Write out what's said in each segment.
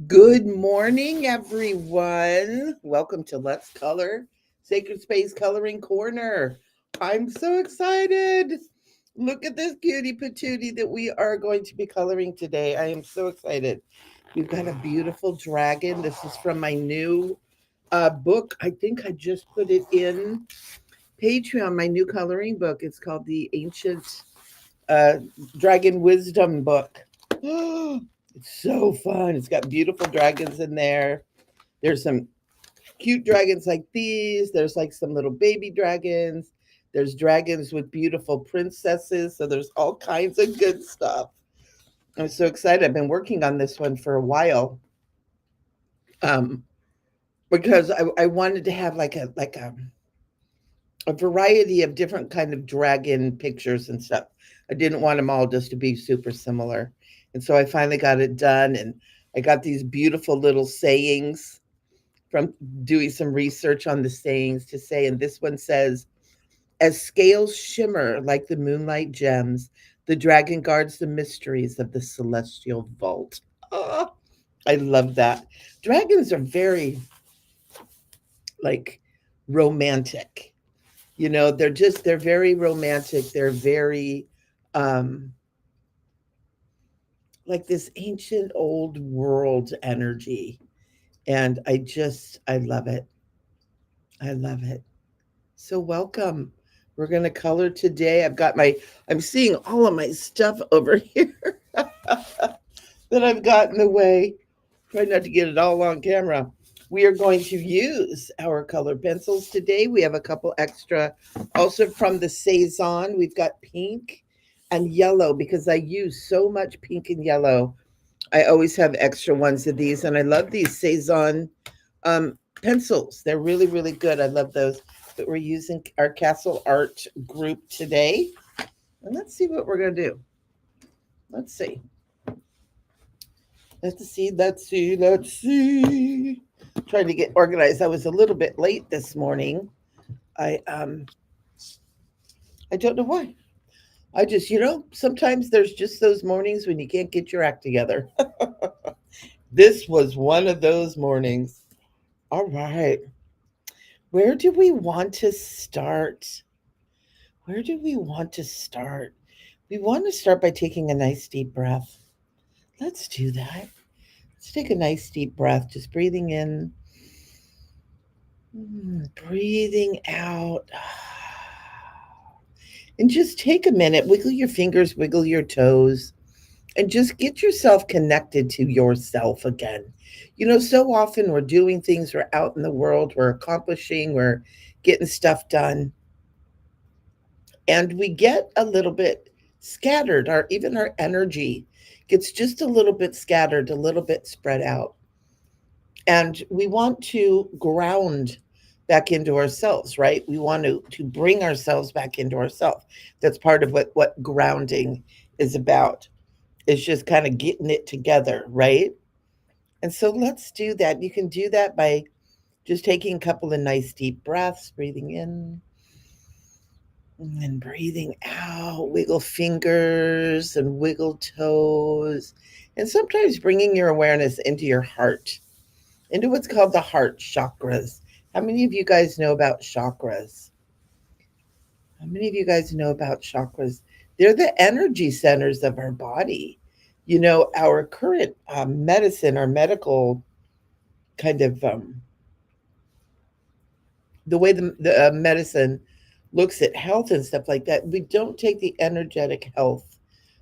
Good morning, everyone. Welcome to Let's Color Sacred Space Coloring Corner. I'm so excited. Look at this cutie patootie that we are going to be coloring today. I am so excited. We've got a beautiful dragon. This is from my new book. I think I just put it in Patreon, my new coloring book. It's called the Ancient uh, Dragon Wisdom book. It's so fun. It's got beautiful dragons in there. There's some cute dragons like these. There's like some little baby dragons. There's dragons with beautiful princesses. So there's all kinds of good stuff. I'm so excited. I've been working on this one for a while. Um, because I wanted to have a variety of different kind of dragon pictures and stuff. I didn't want them all just to be super similar. And so I finally got it done, and I got these beautiful little sayings from doing some research on the sayings to say. And this one says, as scales shimmer like the moonlight gems, the dragon guards the mysteries of the celestial vault. Oh, I love that. Dragons are very like romantic. They're very romantic. They're very um like this ancient old world energy. And I love it. I love it. So welcome. We're going to color today. I'm seeing all of my stuff over here that I've got in the way. Try not to get it all on camera. We are going to use our color pencils today. We have a couple extra also from the Saison. We've got pink and yellow because I use so much pink and yellow. I always have extra ones of these, and I love these Saison pencils. They're really, really good. I love those. But we're using our Castle Art group today. And let's see what we're going to do. Let's see. Let's see. Trying to get organized. I was a little bit late this morning. I um I don't know why. I just, sometimes there's just those mornings when you can't get your act together. This was one of those mornings. All right. Where do we want to start? Where do we want to start? We want to start by taking a nice deep breath. Let's do that. Let's take a nice deep breath, just breathing in, breathing out. And just take a minute, wiggle your fingers, wiggle your toes, and just get yourself connected to yourself again. So often we're doing things, we're out in the world, we're accomplishing, we're getting stuff done, and we get a little bit scattered. Even our energy gets just a little bit scattered, a little bit spread out. And we want to ground back into ourselves, right? We want to bring ourselves back into ourselves. That's part of what grounding is about. It's just kind of getting it together, right? And so let's do that. You can do that by just taking a couple of nice deep breaths, breathing in and breathing out. Wiggle fingers and wiggle toes. And sometimes bringing your awareness into your heart, into what's called the heart chakras. How many of you guys know about chakras? How many of you guys know about chakras? They're the energy centers of our body. Our current medicine, our medical kind of the way the medicine looks at health and stuff like that, we don't take the energetic health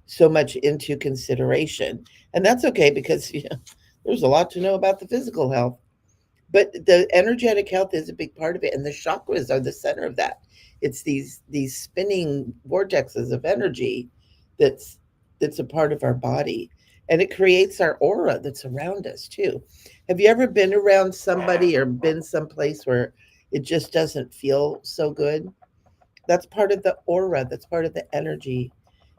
so much into consideration. And that's okay because there's a lot to know about the physical health. But the energetic health is a big part of it, and the chakras are the center of that. It's these spinning vortexes of energy that's that's a part of our body, and it creates our aura that's around us too. Have you ever been around somebody or been someplace where it just doesn't feel so good? That's part of the aura. That's part of the energy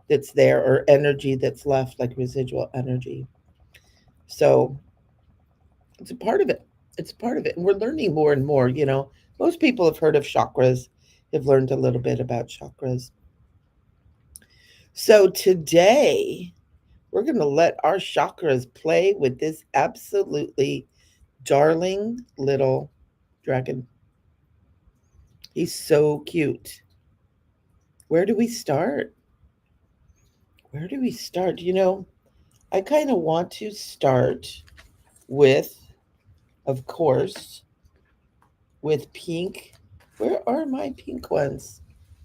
that's there, or energy that's left, like residual energy. So it's a part of it. It's a part of it. And we're learning more and more. Most people have heard of chakras, have learned a little bit about chakras. So today We're going to let our chakras play with this absolutely darling little dragon. He's so cute. Where do we start? Where do we start? I kind of want to start with, of course, with pink. Where are my pink ones?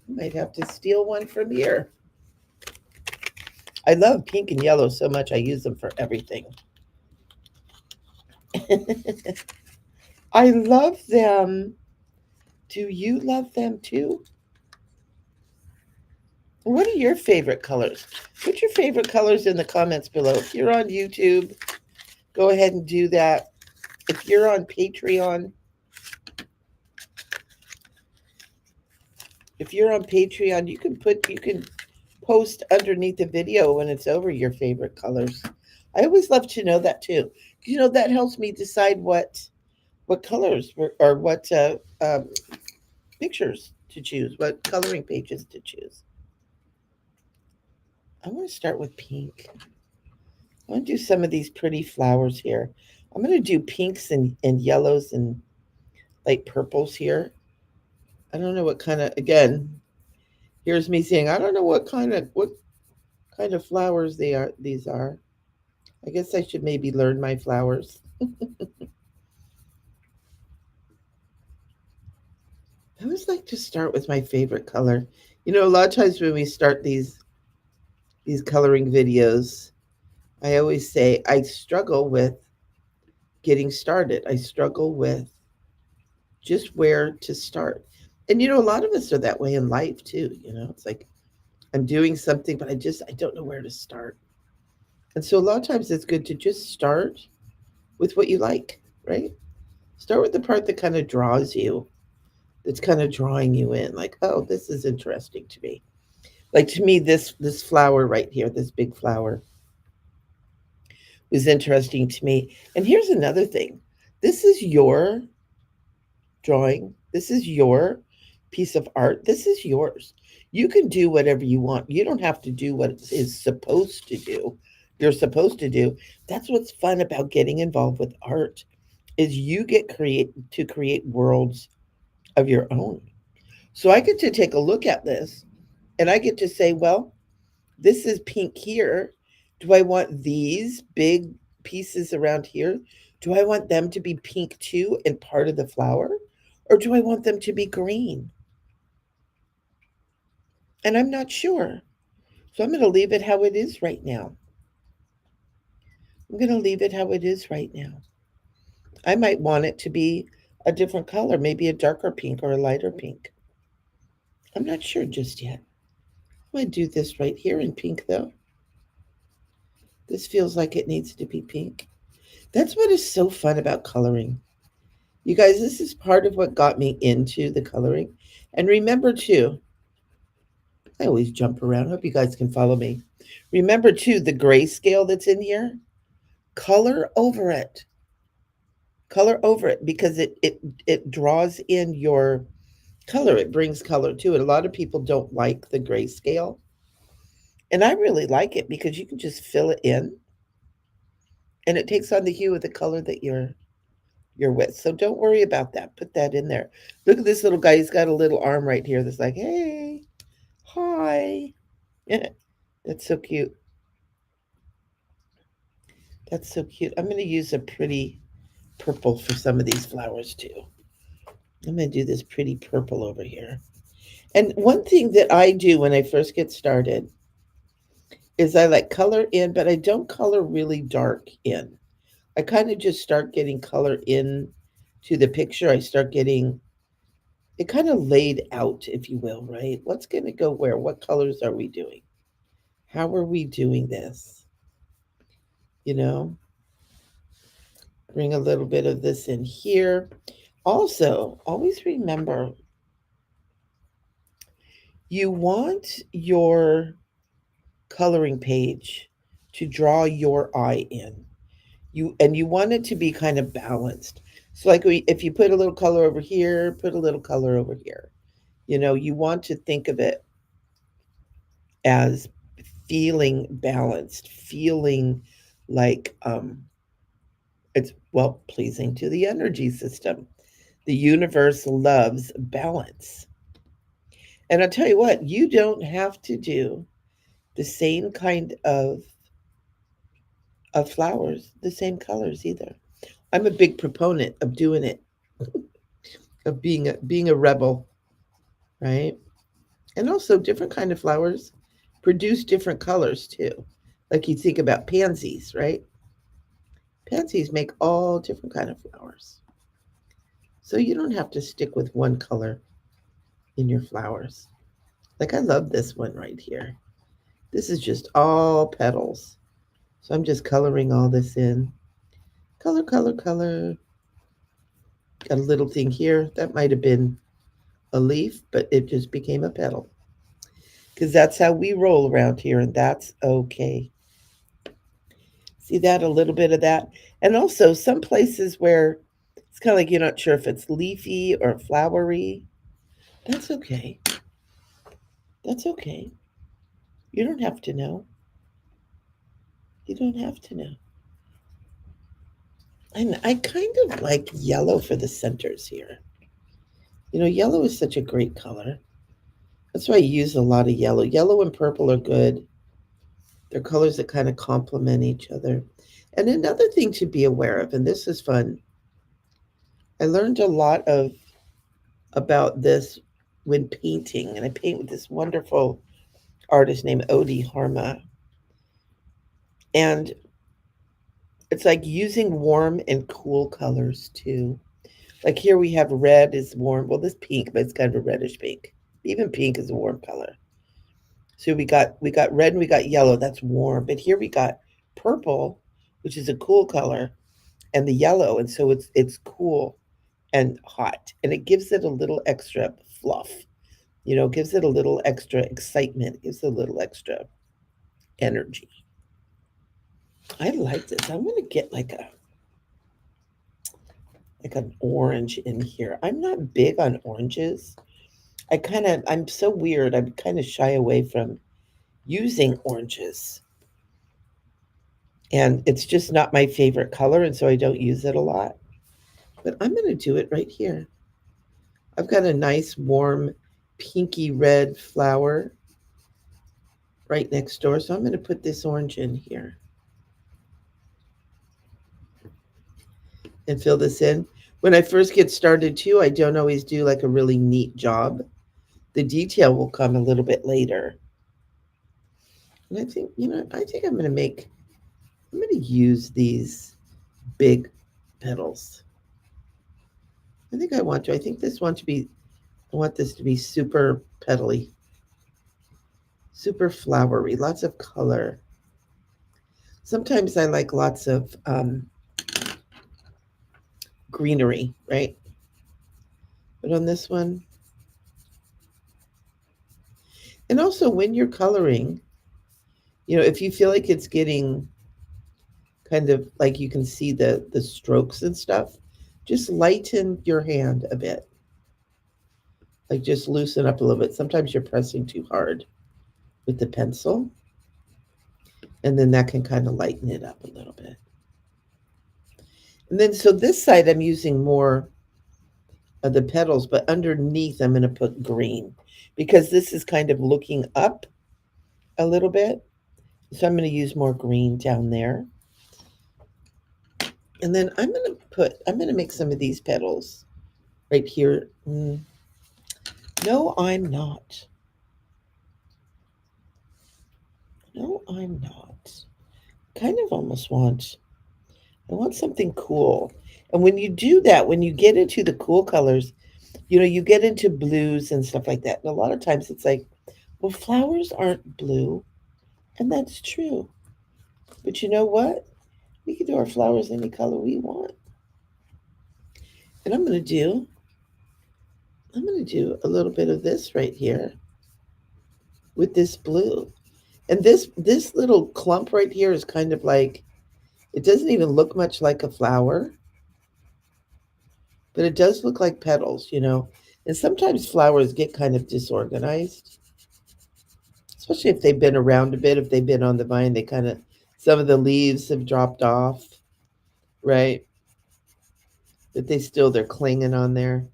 I might have to steal one from here. I love pink and yellow so much, I use them for everything. I love them. Do you love them too? What are your favorite colors? Put your favorite colors in the comments below. If you're on YouTube, go ahead and do that. If you're on Patreon, you can post underneath the video when it's over your favorite colors. I always love to know that too. That helps me decide what colors or what pictures to choose, what coloring pages to choose. I want to start with pink. I want to do some of these pretty flowers here. I'm going to do pinks and yellows and light purples here. I don't know what kind of, again, here's me saying, I don't know what kind of flowers these are. I guess I should maybe learn my flowers. I always like to start with my favorite color. A lot of times when we start these coloring videos, I always say I struggle with getting started. I struggle with just where to start. And a lot of us are that way in life too. It's like I'm doing something, but I don't know where to start. And so a lot of times it's good to just start with what you like, right? Start with the part that kind of draws you, that's kind of drawing you in. Like, oh, this is interesting to me. Like to me, this flower right here, this big flower, was interesting to me. And here's another thing. This is your drawing. This is your piece of art. This is yours. You can do whatever you want. You don't have to do what it is supposed to do. You're supposed to do. That's what's fun about getting involved with art is you get create worlds of your own. So I get to take a look at this and I get to say, well, this is pink here. Do I want these big pieces around here? Do I want them to be pink too and part of the flower? Or do I want them to be green? And I'm not sure. So I'm going to leave it how it is right now. I'm going to leave it how it is right now. I might want it to be a different color, maybe a darker pink or a lighter pink. I'm not sure just yet. I'm going to do this right here in pink though. This feels like it needs to be pink. That's what is so fun about coloring. You guys, this is part of what got me into the coloring. And remember too, I always jump around. Hope you guys can follow me. Remember too, the grayscale that's in here, color over it. Color over it because it draws in your color. It brings color to it. A lot of people don't like the grayscale. And I really like it because you can just fill it in and it takes on the hue of the color that you're with. So don't worry about that. Put that in there. Look at this little guy. He's got a little arm right here that's like, hey, hi. That's so cute. That's so cute. I'm going to use a pretty purple for some of these flowers too. I'm going to do this pretty purple over here. And one thing that I do when I first get started is I like color in, but I don't color really dark in. I kind of just start getting color in to the picture. I start getting it kind of laid out, if you will, right? What's going to go where? What colors are we doing? How are we doing this? You know, bring a little bit of this in here. Also, always remember you want your coloring page to draw your eye in. You want it to be kind of balanced. So like if you put a little color over here, put a little color over here. You want to think of it as feeling balanced, feeling like it's well pleasing to the energy system. The universe loves balance. And I'll tell you what, you don't have to do the same kind of flowers, the same colors either. I'm a big proponent of doing it, of being a rebel, right? And also different kind of flowers produce different colors too. Like you think about pansies, right? Pansies make all different kind of flowers. So you don't have to stick with one color in your flowers. Like I love this one right here. This is just all petals. So I'm just coloring all this in. Color, color, color. Got a little thing here. That might have been a leaf, but it just became a petal. Because that's how we roll around here, and that's okay. See that? A little bit of that. And also, some places where it's kind of like you're not sure if it's leafy or flowery. That's okay. That's okay. You don't have to know. You don't have to know. And I kind of like yellow for the centers here. Yellow is such a great color. That's why I use a lot of yellow. Yellow and purple are good. They're colors that kind of complement each other. And another thing to be aware of, and this is fun, I learned a lot of about this when painting, and I paint with this wonderful artist named Odie Harma. And it's like using warm and cool colors too. Like here we have red is warm. Well, this pink, but it's kind of a reddish pink. Even pink is a warm color. So we got red and we got yellow. That's warm. But here we got purple, which is a cool color, and the yellow, and so it's cool and hot, and it gives it a little extra fluff. Gives it a little extra excitement. Gives it a little extra energy. I like this. I'm gonna get like an orange in here. I'm not big on oranges. I'm so weird. I'm kind of shy away from using oranges. And it's just not my favorite color, and so I don't use it a lot. But I'm going to do it right here. I've got a nice warm pinky red flower right next door, so I'm going to put this orange in here and fill this in. When I first get started too, I don't always do like a really neat job. The detail will come a little bit later. And I think I'm going to use these big petals. I think I want to. I think I want this to be super petally, super flowery, lots of color. Sometimes I like lots of greenery, right? But on this one, and also when you're coloring, if you feel like it's getting kind of like you can see the strokes and stuff, just lighten your hand a bit. Like just loosen up a little bit. Sometimes you're pressing too hard with the pencil, and then that can kind of lighten it up a little bit. And then so this side I'm using more of the petals, but underneath I'm going to put green because this is kind of looking up a little bit. So I'm going to use more green down there. And then I'm going to make some of these petals right here. No, I'm not. No, I'm not. Kind of almost I want something cool. And when you do that, when you get into the cool colors, you get into blues and stuff like that. And a lot of times it's like, well, flowers aren't blue. And that's true. But you know what? We can do our flowers any color we want. And I'm going to do a little bit of this right here with this blue. And this little clump right here is kind of like, it doesn't even look much like a flower, but it does look like petals. And sometimes flowers get kind of disorganized. especially if they've been around a bit. If they've been on the vine, they kind of, some of the leaves have dropped off, right? But they're clinging on there.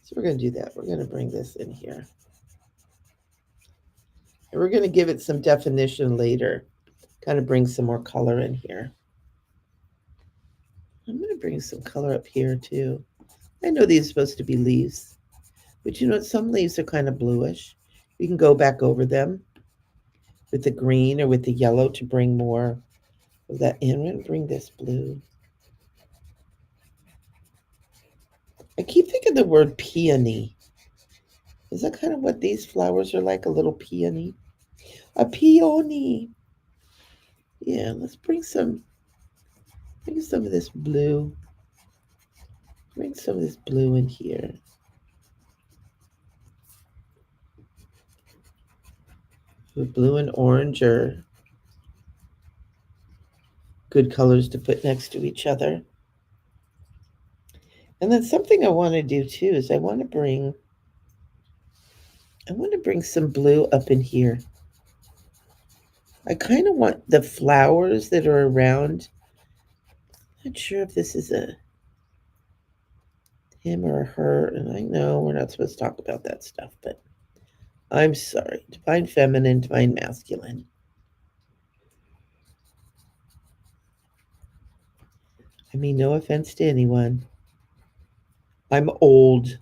So we're going to do that. We're going to bring this in here. And we're going to give it some definition later, kind of bring some more color in here. I'm going to bring some color up here too. I know these are supposed to be leaves, but you know, some leaves are kind of bluish. We can go back over them with the green or with the yellow to bring more of that in. I'm going to bring this blue. I keep thinking the word peony. Is that kind of what these flowers are like? A little peony? A peony. Yeah, let's bring some of this blue. Bring some of this blue in here. With blue and orange are good colors to put next to each other. And then something I want to do too is I want to bring some blue up in here. I kind of want the flowers that are around. I'm not sure if this is a him or a her, and I know we're not supposed to talk about that stuff, but I'm sorry. Divine feminine, divine masculine. I mean, no offense to anyone. I'm old.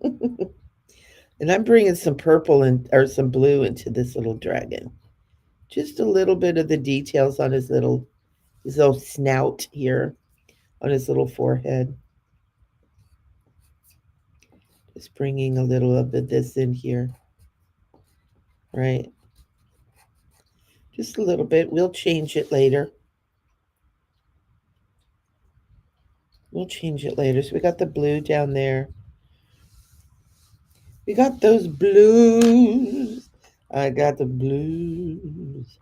And I'm bringing some purple or some blue into this little dragon. Just a little bit of the details on his little snout here, on his little forehead. Just bringing a little of this in here, right? Just a little bit. We'll change it later. We'll change it later. So we got the blue down there. We got those blues. I got the blues.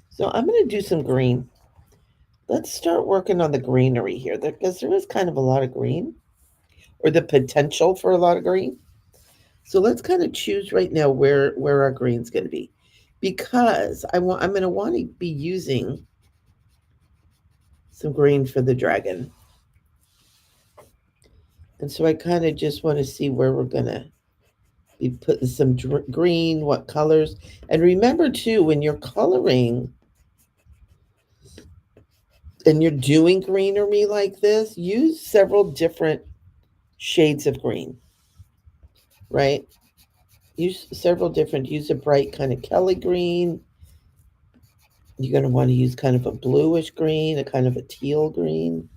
So I'm going to do some green. Let's start working on the greenery here because there is kind of a lot of green, or the potential for a lot of green. So let's kind of choose right now where our green's going to be, because I'm going to want to be using some green for the dragon. And so I kind of just want to see where we're going to be putting some green, what colors. And remember too, when you're coloring and you're doing greenery like this, use several different shades of green, right? Use a bright kind of Kelly green. You're going to want to use kind of a bluish green, a kind of a teal green.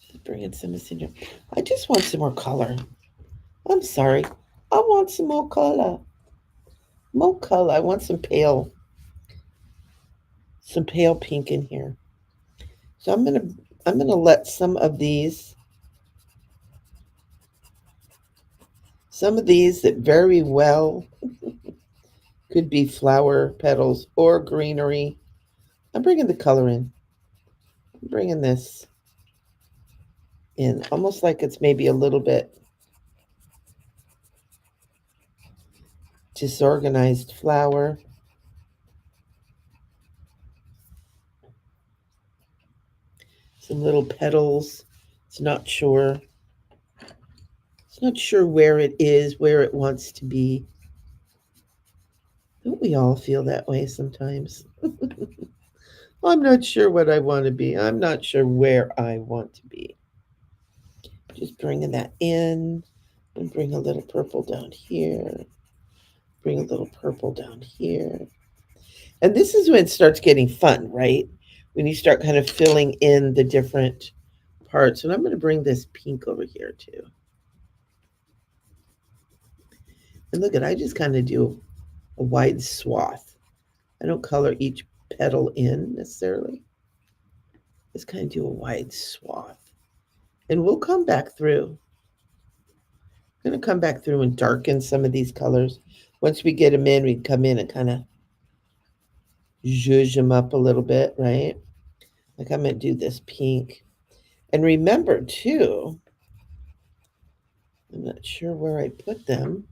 Just bringing some of this in here. I just want some more color. I'm sorry. I want some more color. More color. I want some pale pink in here. So I'm gonna let some of these that very well could be flower petals or greenery. I'm bringing the color in. I'm bringing this in, almost like it's maybe a little bit disorganized flower. Some little petals. It's not sure where it is, where it wants to be. Don't we all feel that way sometimes? I'm not sure what I want to be. I'm not sure where I want to be. Just bringing that in, and bring a little purple down here. Bring a little purple down here. And this is when it starts getting fun, right? When you start kind of filling in the different parts. And I'm going to bring this pink over here too. And look I just kind of do a wide swath. I don't color each petal in necessarily. Just kind of do a wide swath. And we'll come back through. I'm going to come back through and darken some of these colors. Once we get them in, we come in and kind of zhuzh them up a little bit, right? Like I'm going to do this pink. And remember too, I'm not sure where I put them,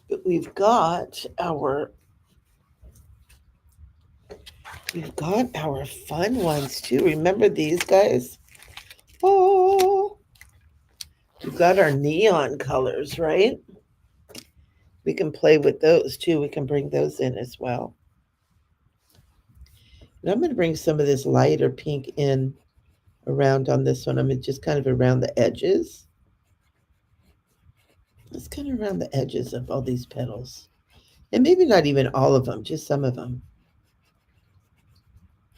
but we've got our fun ones too. Remember these guys? Oh, we've got our neon colors, right? We can play with those too. We can bring those in as well. And I'm going to bring some of this lighter pink in around on this one. I'm just kind of around the edges. It's kind of around the edges of all these petals. And maybe not even all of them, just some of them.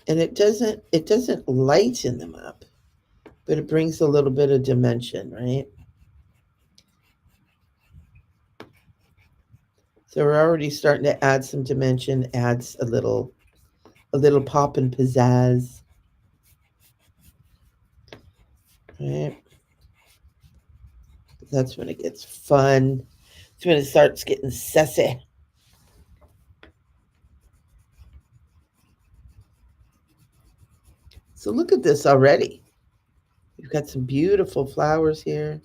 And it doesn't lighten them up, but it brings a little bit of dimension, right? So we're already starting to add some dimension, adds a little pop and pizzazz. Right? That's when it gets fun. It's when it starts getting sassy. So look at this already. We've got some beautiful flowers here.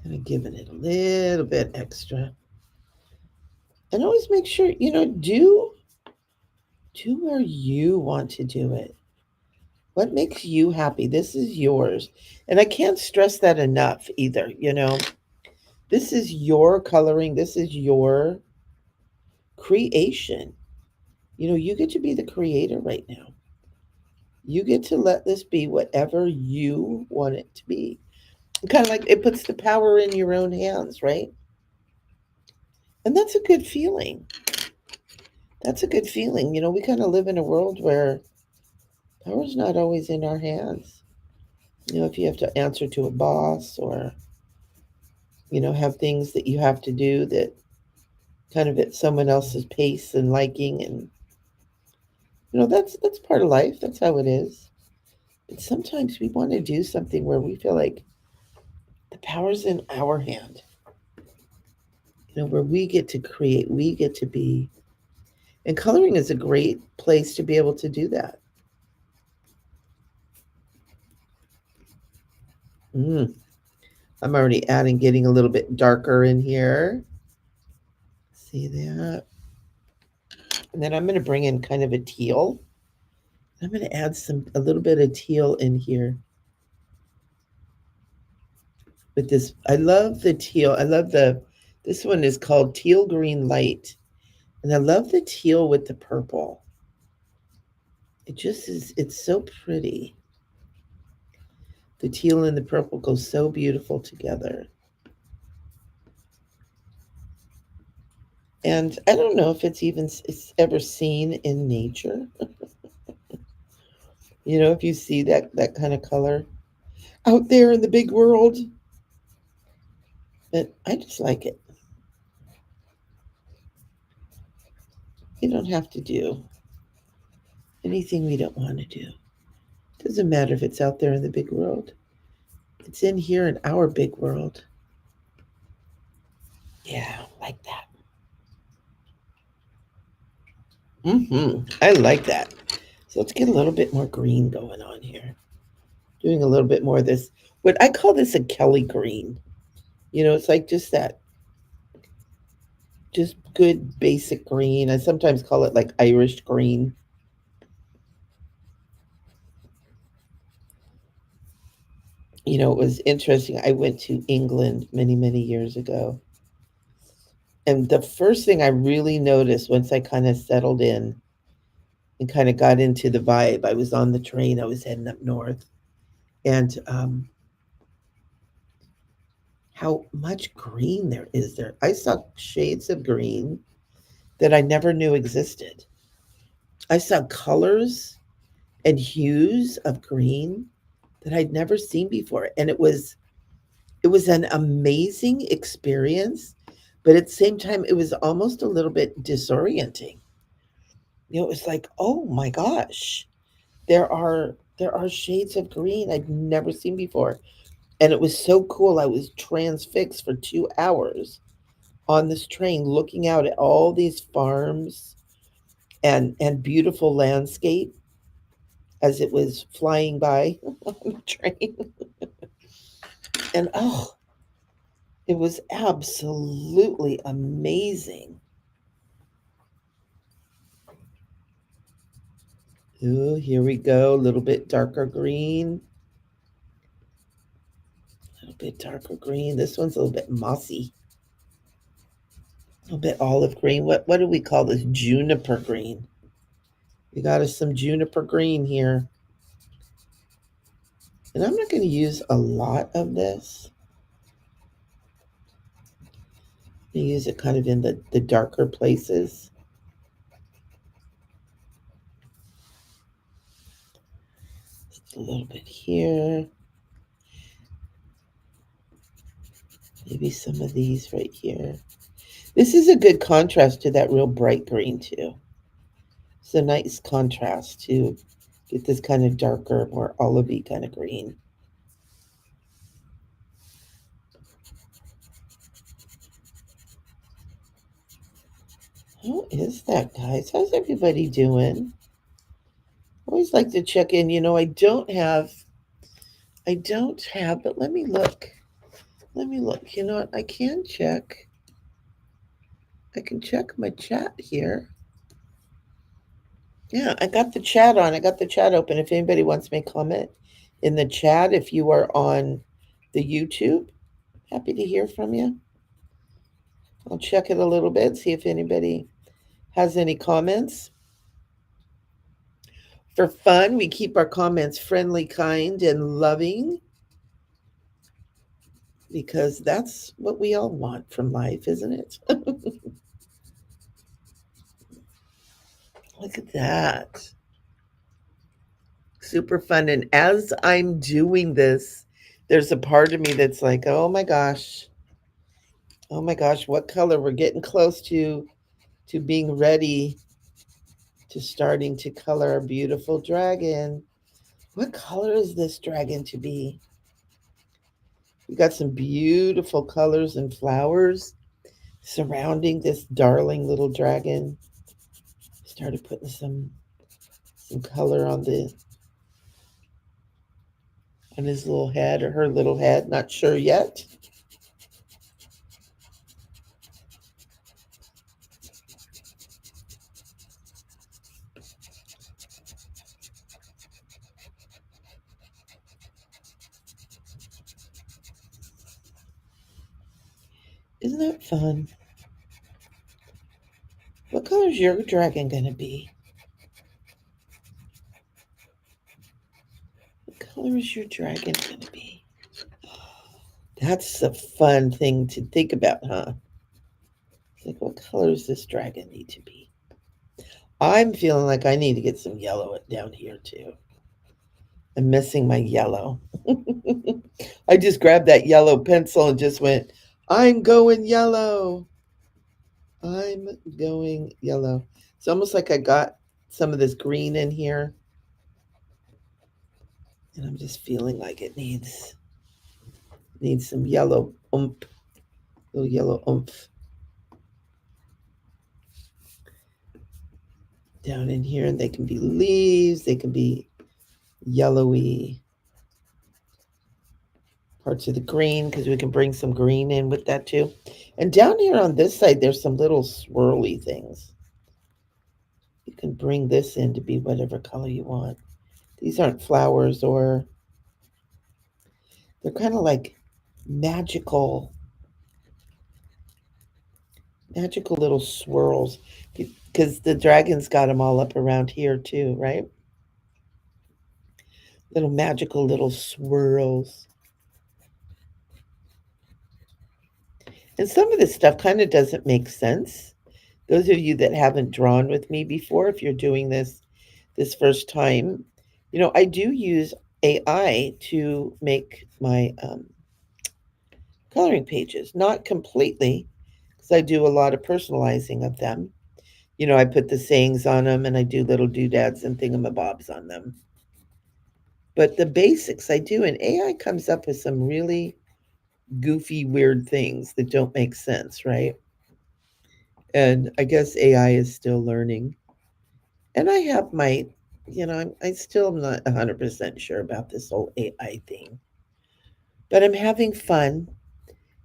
Kind of giving it a little bit extra. And always make sure, do where you want to do it. What makes you happy? This is yours. And I can't stress that enough either. This is your coloring. This is your creation. You get to be the creator right now. You get to let this be whatever you want it to be. Kind of like it puts the power in your own hands, right? And that's a good feeling. That's a good feeling. We kind of live in a world where power's not always in our hands. If you have to answer to a boss or, have things that you have to do that kind of at someone else's pace and liking, and that's part of life. That's how it is. But sometimes we want to do something where we feel like the power's in our hand. Where we get to create, we get to be. And coloring is a great place to be able to do that. Mm, I'm already getting a little bit darker in here. See that? And then I'm going to bring in kind of a teal. I'm going to add a little bit of teal in here. With this, I love the teal. This one is called Teal Green Light. And I love the teal with the purple. It's so pretty. The teal and the purple go so beautiful together. And I don't know if it's ever seen in nature. If you see that kind of color out there in the big world. But I just like it. You don't have to do anything we don't want to do. Doesn't matter if it's out there in the big world. It's in here in our big world. Yeah, like that. I like that. So let's get a little bit more green going on here. Doing a little bit more of this. What I call this a Kelly green. It's like just good basic green. I sometimes call it like Irish green. It was interesting. I went to England many, many years ago. And the first thing I really noticed once I kind of settled in and kind of got into the vibe, I was on the train, I was heading up north, and how much green there is there. I saw shades of green that I never knew existed. I saw colors and hues of green that I'd never seen before. And it was an amazing experience, but at the same time it was almost a little bit disorienting. It was like, oh my gosh, there are shades of green I'd never seen before. And it was so cool. I was transfixed for 2 hours on this train looking out at all these farms and beautiful landscape. as it was flying by on the train. And oh, it was absolutely amazing. Oh, here we go. A little bit darker green. A little bit darker green. This one's a little bit mossy. A little bit olive green. What do we call this? Juniper green. We got us some juniper green here. And I'm not going to use a lot of this. I'm going to use it kind of in the darker places. Just a little bit here. Maybe some of these right here. This is a good contrast to that real bright green too. It's a nice contrast to get this kind of darker, more olivey kind of green. How is that, guys? How's everybody doing? Always like to check in. I don't have, but let me look. Let me look. You know what? I can check. I can check my chat here. Yeah, I got the chat on. I got the chat open. If anybody wants to make comment in the chat, if you are on the YouTube, happy to hear from you. I'll check it a little bit, see if anybody has any comments. For fun, we keep our comments friendly, kind, and loving because that's what we all want from life, isn't it? Look at that. Super fun. And as I'm doing this, there's a part of me that's like, oh my gosh, what color? We're getting close to being ready to starting to color our beautiful dragon. What color is this dragon to be? We got some beautiful colors and flowers surrounding this darling little dragon. Started putting some color on his little head or her little head, not sure yet. Isn't that fun? What color is your dragon going to be? What color is your dragon going to be? That's a fun thing to think about, huh? It's like, what color does this dragon need to be? I'm feeling like I need to get some yellow down here too. I'm missing my yellow. I just grabbed that yellow pencil and just went, I'm going yellow. I'm going yellow. It's almost like I got some of this green in here. And I'm just feeling like it needs some yellow oomph. Little yellow oomph. Down in here, and they can be leaves, they can be yellowy parts of the green because we can bring some green in with that too. And down here on this side, there's some little swirly things. You can bring this in to be whatever color you want. These aren't flowers, or they're kind of like magical little swirls because the dragon's got them all up around here too, right? Little magical little swirls. And some of this stuff kind of doesn't make sense. Those of you that haven't drawn with me before, if you're doing this first time, I do use AI to make my coloring pages. Not completely, because I do a lot of personalizing of them. I put the sayings on them and I do little doodads and thingamabobs on them. But the basics I do, and AI comes up with some really goofy, weird things that don't make sense, right? And I guess AI is still learning. And I have my I still am not 100% sure about this whole AI thing, but I'm having fun.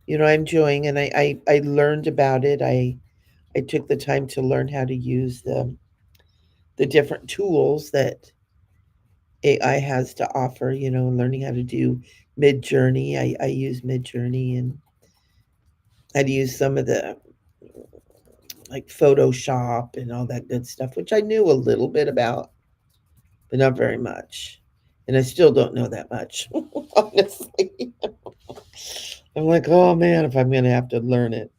I'm enjoying, and I learned about it. I took the time to learn how to use the different tools that AI has to offer, learning how to do Mid Journey. I use Mid Journey and how to use some of the like Photoshop and all that good stuff, which I knew a little bit about, but not very much. And I still don't know that much, honestly. I'm like, oh man, if I'm going to have to learn it.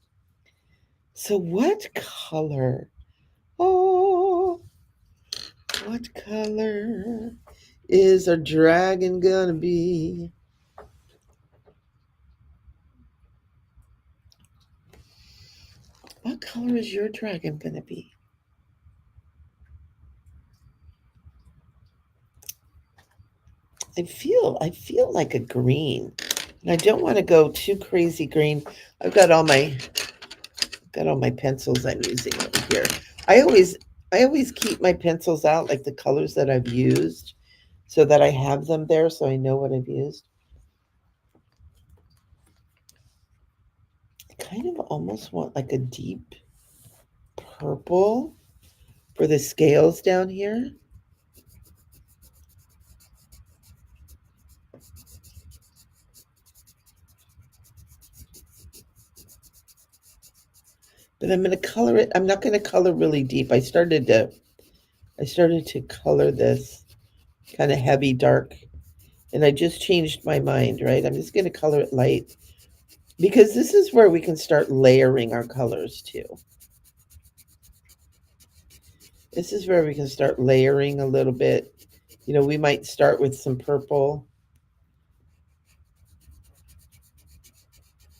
So, what color? Oh, what color is our dragon going to be? What color is your dragon going to be? I feel like a green. And I don't want to go too crazy green. I've got all my pencils I'm using over here. I always I always keep my pencils out, like the colors that I've used, so that I have them there so I know what I've used. I kind of almost want like a deep purple for the scales down here. But I'm going to color it. I'm not going to color really deep. I started to color this kind of heavy dark, and I just changed my mind, right? I'm just going to color it light because this is where we can start layering our colors too. This is where we can start layering a little bit. We might start with some purple.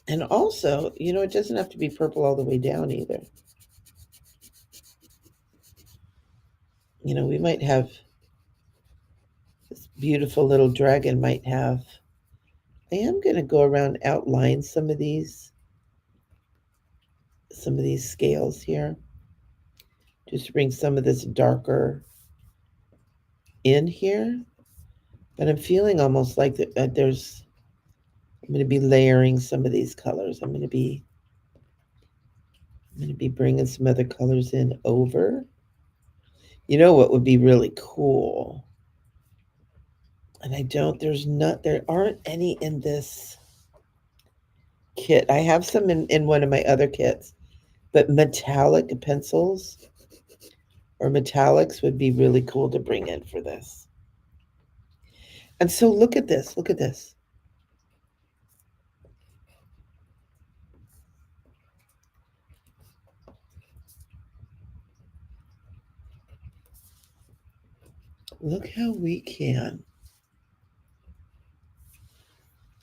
And also, it doesn't have to be purple all the way down either. We might have this beautiful little dragon might have. I am going to go around outline some of these scales here, just to bring some of this darker in here. But I'm feeling almost like that I'm going to be layering some of these colors. I'm going to be bringing some other colors in over. You know what would be really cool? And there aren't any in this kit. I have some in one of my other kits, but metallic pencils or metallics would be really cool to bring in for this. And so look at this. Look at this. Look how we can.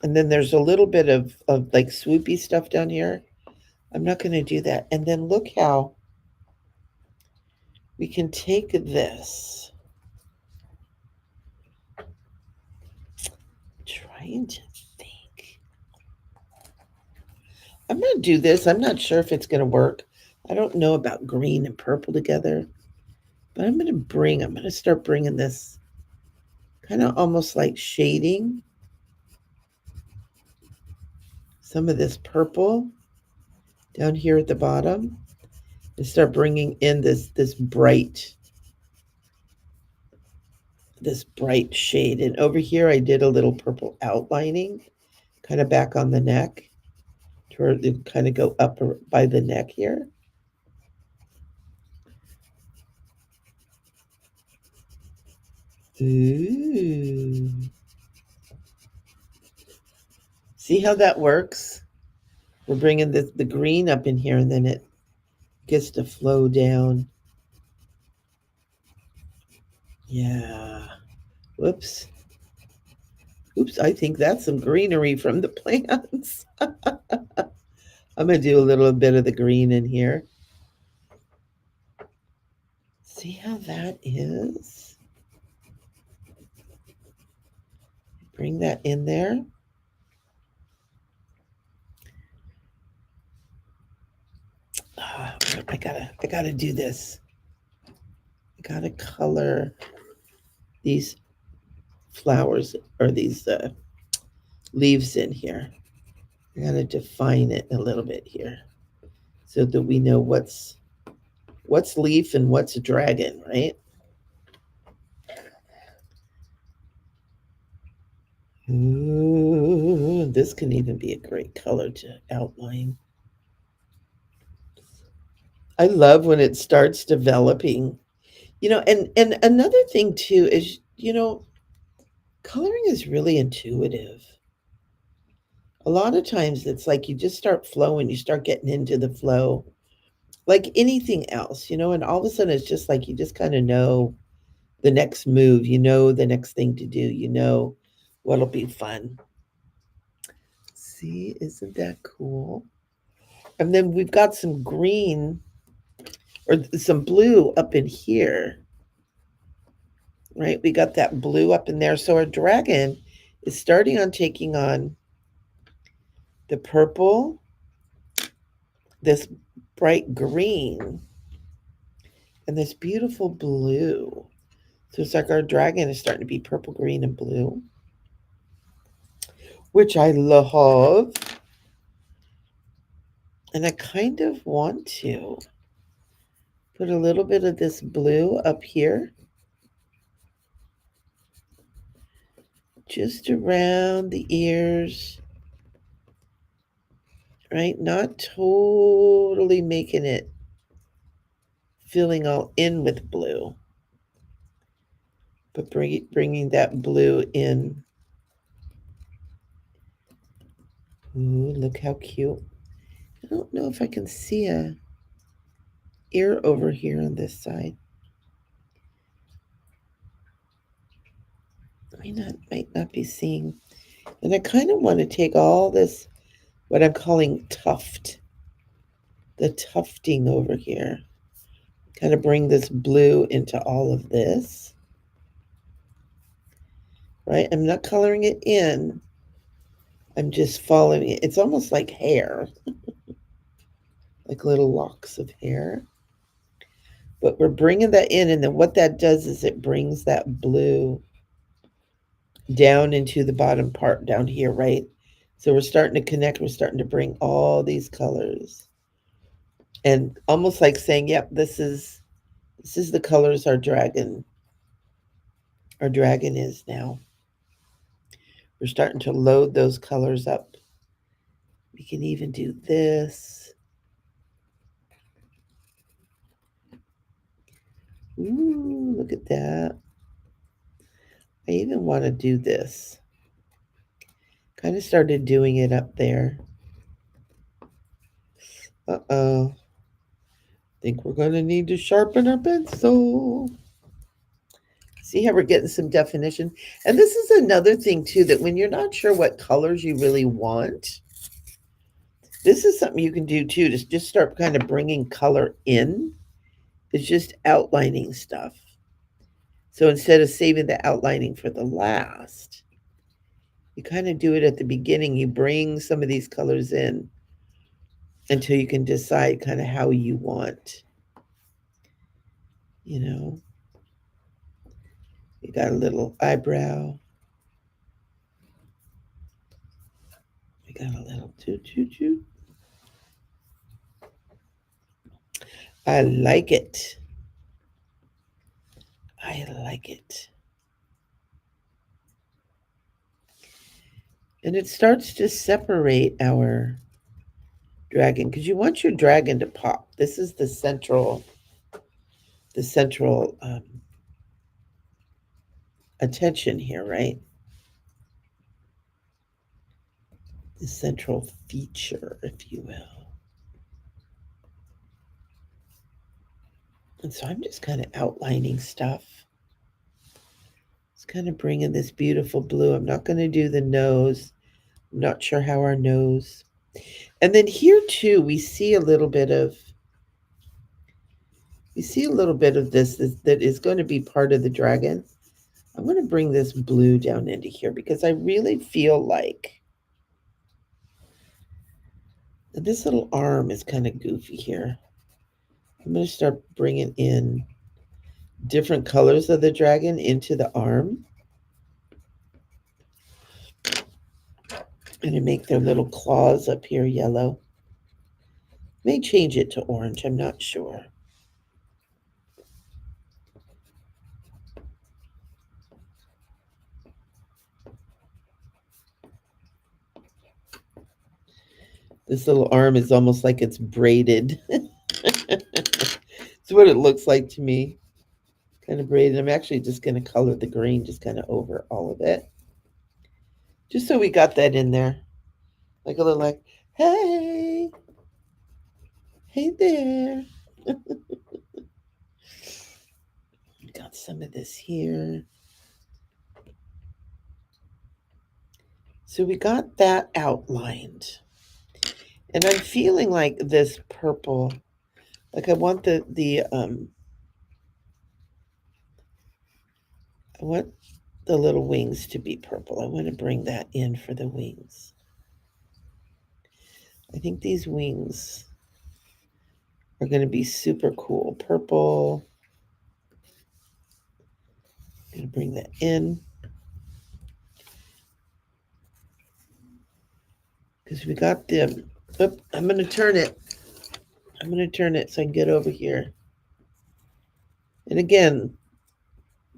And then there's a little bit of like swoopy stuff down here. I'm not going to do that. And then look how we can take this. Trying to think. I'm going to do this. I'm not sure if it's going to work. I don't know about green and purple together, but I'm going to start bringing this kind of almost like shading some of this purple down here at the bottom and start bringing in this bright shade. And over here I did a little purple outlining kind of back on the neck to where it kind of go up by the neck here. Ooh. See how that works? We're bringing the green up in here and then it gets to flow down. Yeah. Whoops. Oops, I think that's some greenery from the plants. I'm going to do a little bit of the green in here. See how that is? Bring that in there. I gotta do this. I gotta color these flowers or these leaves in here. I'm going to define it a little bit here so that we know what's leaf and what's a dragon, right? Ooh, this can even be a great color to outline. I love when it starts developing. And another thing too is, coloring is really intuitive. A lot of times it's like you just start flowing, you start getting into the flow, like anything else, and all of a sudden it's just like you just kind of know the next move, the next thing to do, what'll be fun. See, isn't that cool? And then we've got some green or some blue up in here, right? We got that blue up in there. So our dragon is starting on taking on the purple, this bright green, and this beautiful blue. So it's like our dragon is starting to be purple, green, and blue, which I love. And I kind of want to put a little bit of this blue up here, just around the ears, right? Not totally making it filling all in with blue, but bringing that blue in. Ooh, look how cute. I don't know if I can see a ear over here on this side. Might not be seeing. And I kind of want to take all this, what I'm calling the tufting over here, kind of bring this blue into all of this, right? I'm not coloring it in. I'm just following it. It's almost like hair, like little locks of hair. But we're bringing that in, and then what that does is it brings that blue down into the bottom part down here, right? So we're starting to connect. We're starting to bring all these colors, and almost like saying, "Yep, this is the colors our dragon is now." We're starting to load those colors up. We can even do this. Ooh, look at that. I even want to do this. Kind of started doing it up there. Uh-oh. Think we're going to need to sharpen our pencil. See how we're getting some definition? And this is another thing, too, that when you're not sure what colors you really want, this is something you can do, too, to just start kind of bringing color in. It's just outlining stuff. So instead of saving the outlining for the last, you kind of do it at the beginning. You bring some of these colors in until you can decide kind of how you want, you know. You got a little eyebrow. We got a little toot. I like it. I like it. And it starts to separate our dragon because you want your dragon to pop. This is the central attention here, right? The central feature, if you will. And so I'm just kind of outlining stuff. It's kind of bringing this beautiful blue. I'm not going to do the nose. I'm not sure how our nose. And then here too, we see a little bit of this that is going to be part of the dragon. I'm going to bring this blue down into here because I really feel like this little arm is kind of goofy here. I'm going to start bringing in different colors of the dragon into the arm. And to make their little claws up here yellow. May change it to orange, I'm not sure. This little arm is almost like it's braided. It's what it looks like to me. Kind of braided. I'm actually just going to color the green just kind of over all of it. Just so we got that in there. Like a little like, hey, hey there. Got some of this here. So we got that outlined. And I'm feeling like this purple, like I want I want the little wings to be purple. I want to bring that in for the wings. I think these wings are going to be super cool. Purple. I'm going to bring that in. Because we got the, I'm going to turn it. I'm going to turn it so I can get over here. And again,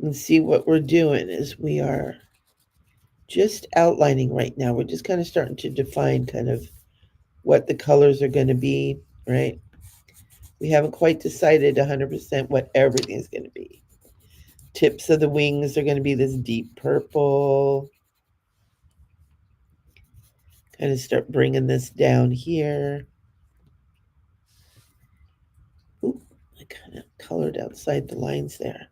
and see what we're doing is we are just outlining right now. We're just kind of starting to define kind of what the colors are going to be, right? We haven't quite decided 100% what everything's going to be. Tips of the wings are going to be this deep purple. Kind of start bringing this down here. Ooh, I kind of colored outside the lines there.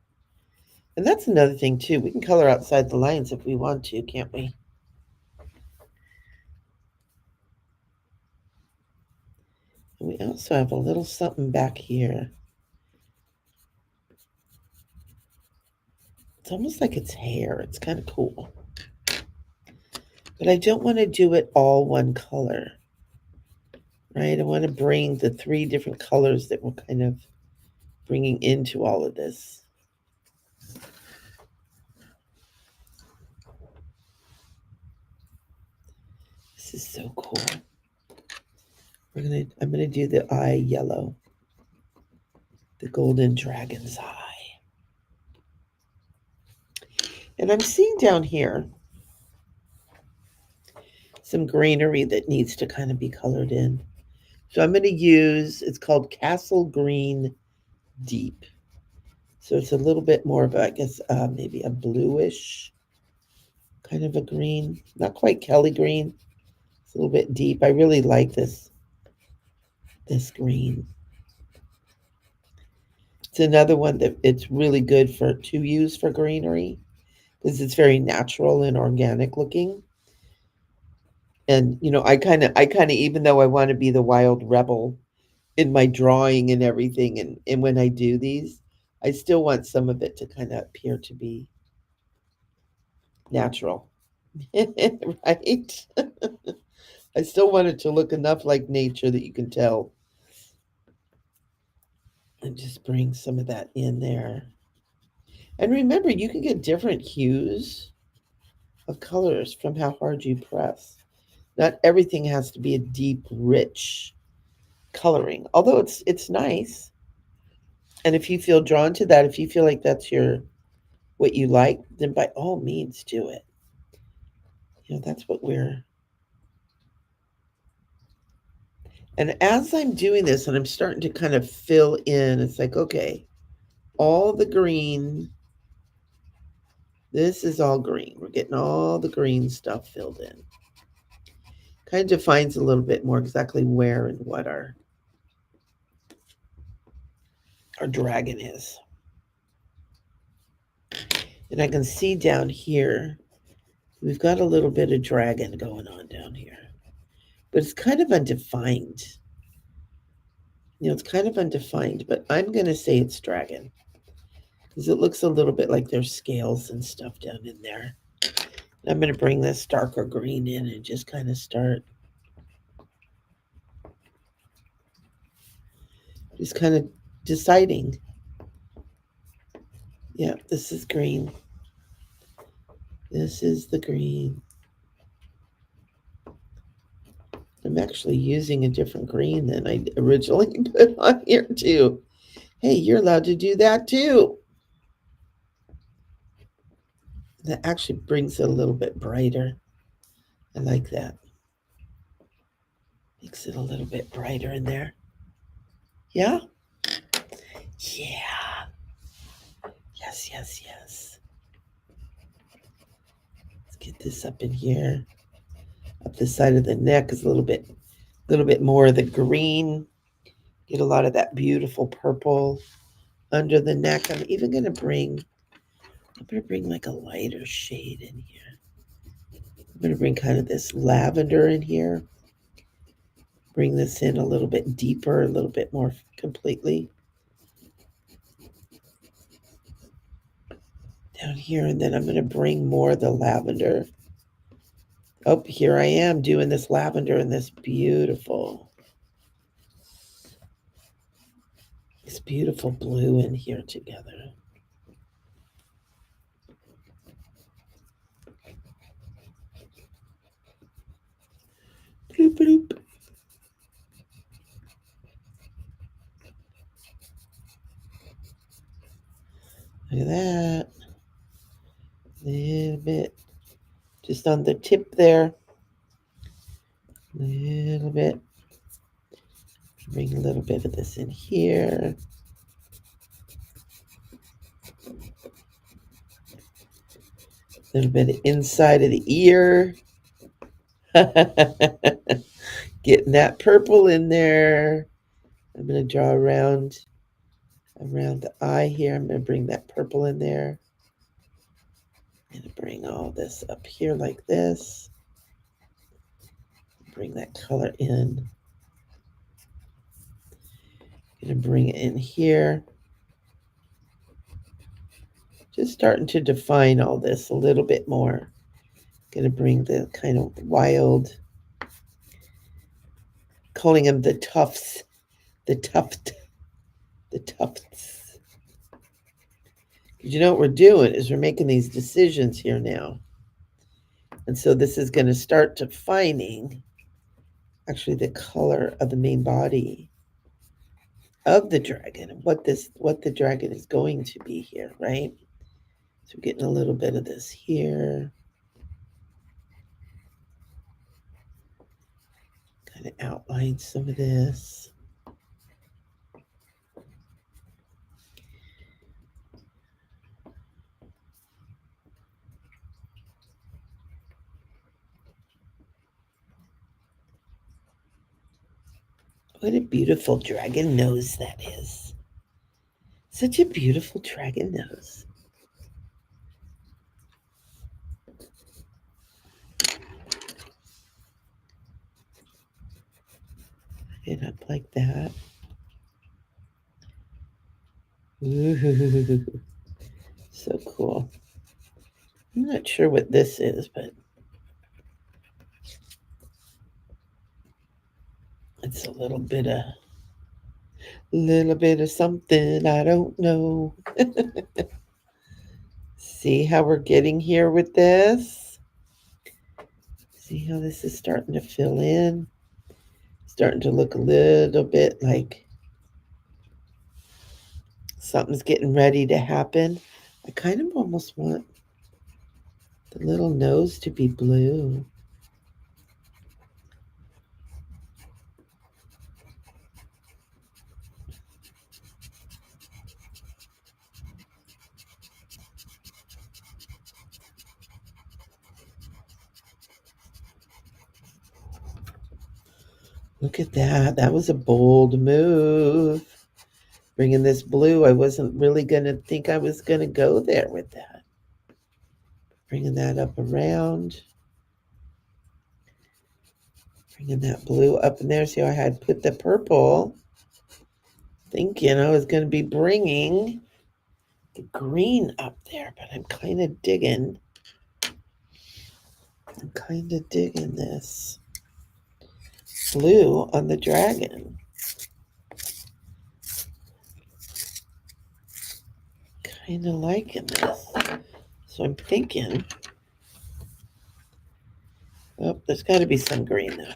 And that's another thing too. We can color outside the lines if we want to, can't we? And we also have a little something back here. It's almost like it's hair. It's kind of cool. But I don't want to do it all one color, right? I want to bring the 3 different colors that we're kind of bringing into all of this. This is so cool. I'm gonna do the eye yellow, the golden dragon's eye. And I'm seeing down here some greenery that needs to kind of be colored in. So I'm going to use, it's called Castle Green Deep. So it's a little bit more of, I guess, maybe a bluish kind of a green. Not quite Kelly green. It's a little bit deep. I really like this green. It's another one that it's really good to use for greenery because it's very natural and organic looking. And I kind of even though I want to be the wild rebel in my drawing and everything, and when I do these, I still want some of it to kind of appear to be natural. Right? I still want it to look enough like nature that you can tell. And just bring some of that in there. And remember, you can get different hues of colors from how hard you press. Not everything has to be a deep, rich coloring, although it's nice. And if you feel drawn to that, if you feel like that's what you like, then by all means do it. That's what we're. And as I'm doing this and I'm starting to kind of fill in, it's like, okay, all the green, this is all green. We're getting all the green stuff filled in. Kind of defines a little bit more exactly where and what our dragon is. And I can see down here, we've got a little bit of dragon going on down here. But it's kind of undefined. It's kind of undefined, but I'm going to say it's dragon. Because it looks a little bit like there's scales and stuff down in there. And I'm going to bring this darker green in and just kind of start. Just kind of deciding Yeah, this is green. This is the green. I'm actually using a different green than I originally put on here too. Hey, you're allowed to do that too. That actually brings it a little bit brighter. I like that. Makes it a little bit brighter in there. Yeah? Yeah. Yes, yes, yes. Let's get this up in here. Up the side of the neck is a little bit more of the green. Get a lot of that beautiful purple under the neck. I'm gonna bring like a lighter shade in here. I'm gonna bring kind of this lavender in here. Bring this in a little bit deeper, a little bit more completely. Down here, and then I'm gonna bring more of the lavender. Oh, here I am doing this lavender and this beautiful blue in here together. Bloop, bloop. Look at that. A little bit just on the tip there. A little bit. Bring a little bit of this in here. A little bit of inside of the ear. Getting that purple in there. I'm going to draw around the eye here. I'm going to bring that purple in there. I'm going to bring all this up here like this. Bring that color in. I'm going to bring it in here. Just starting to define all this a little bit more. Going to bring the kind of wild, calling them the tufts, the tufts. Because you know what we're doing is we're making these decisions here now. And so this is going to start defining actually the color of the main body of the dragon and what the dragon is going to be here, right? So we're getting a little bit of this here. Kind of outline some of this. What a beautiful dragon nose that is. Such a beautiful dragon nose. It up like that. Ooh, so cool. I'm not sure what this is, but it's a little bit of something I don't know. See how we're getting here with this? See how this is starting to fill in? Starting to look a little bit like something's getting ready to happen. I kind of almost want the little nose to be blue. Look at that. That was a bold move. Bringing this blue, I wasn't really going to think I was going to go there with that. Bringing that up around. Bringing that blue up in there. See how I had put the purple. Thinking I was going to be bringing the green up there, but I'm kind of digging. This blue on the dragon. kind of liking this. So I'm thinking, oh, there's got to be some green though.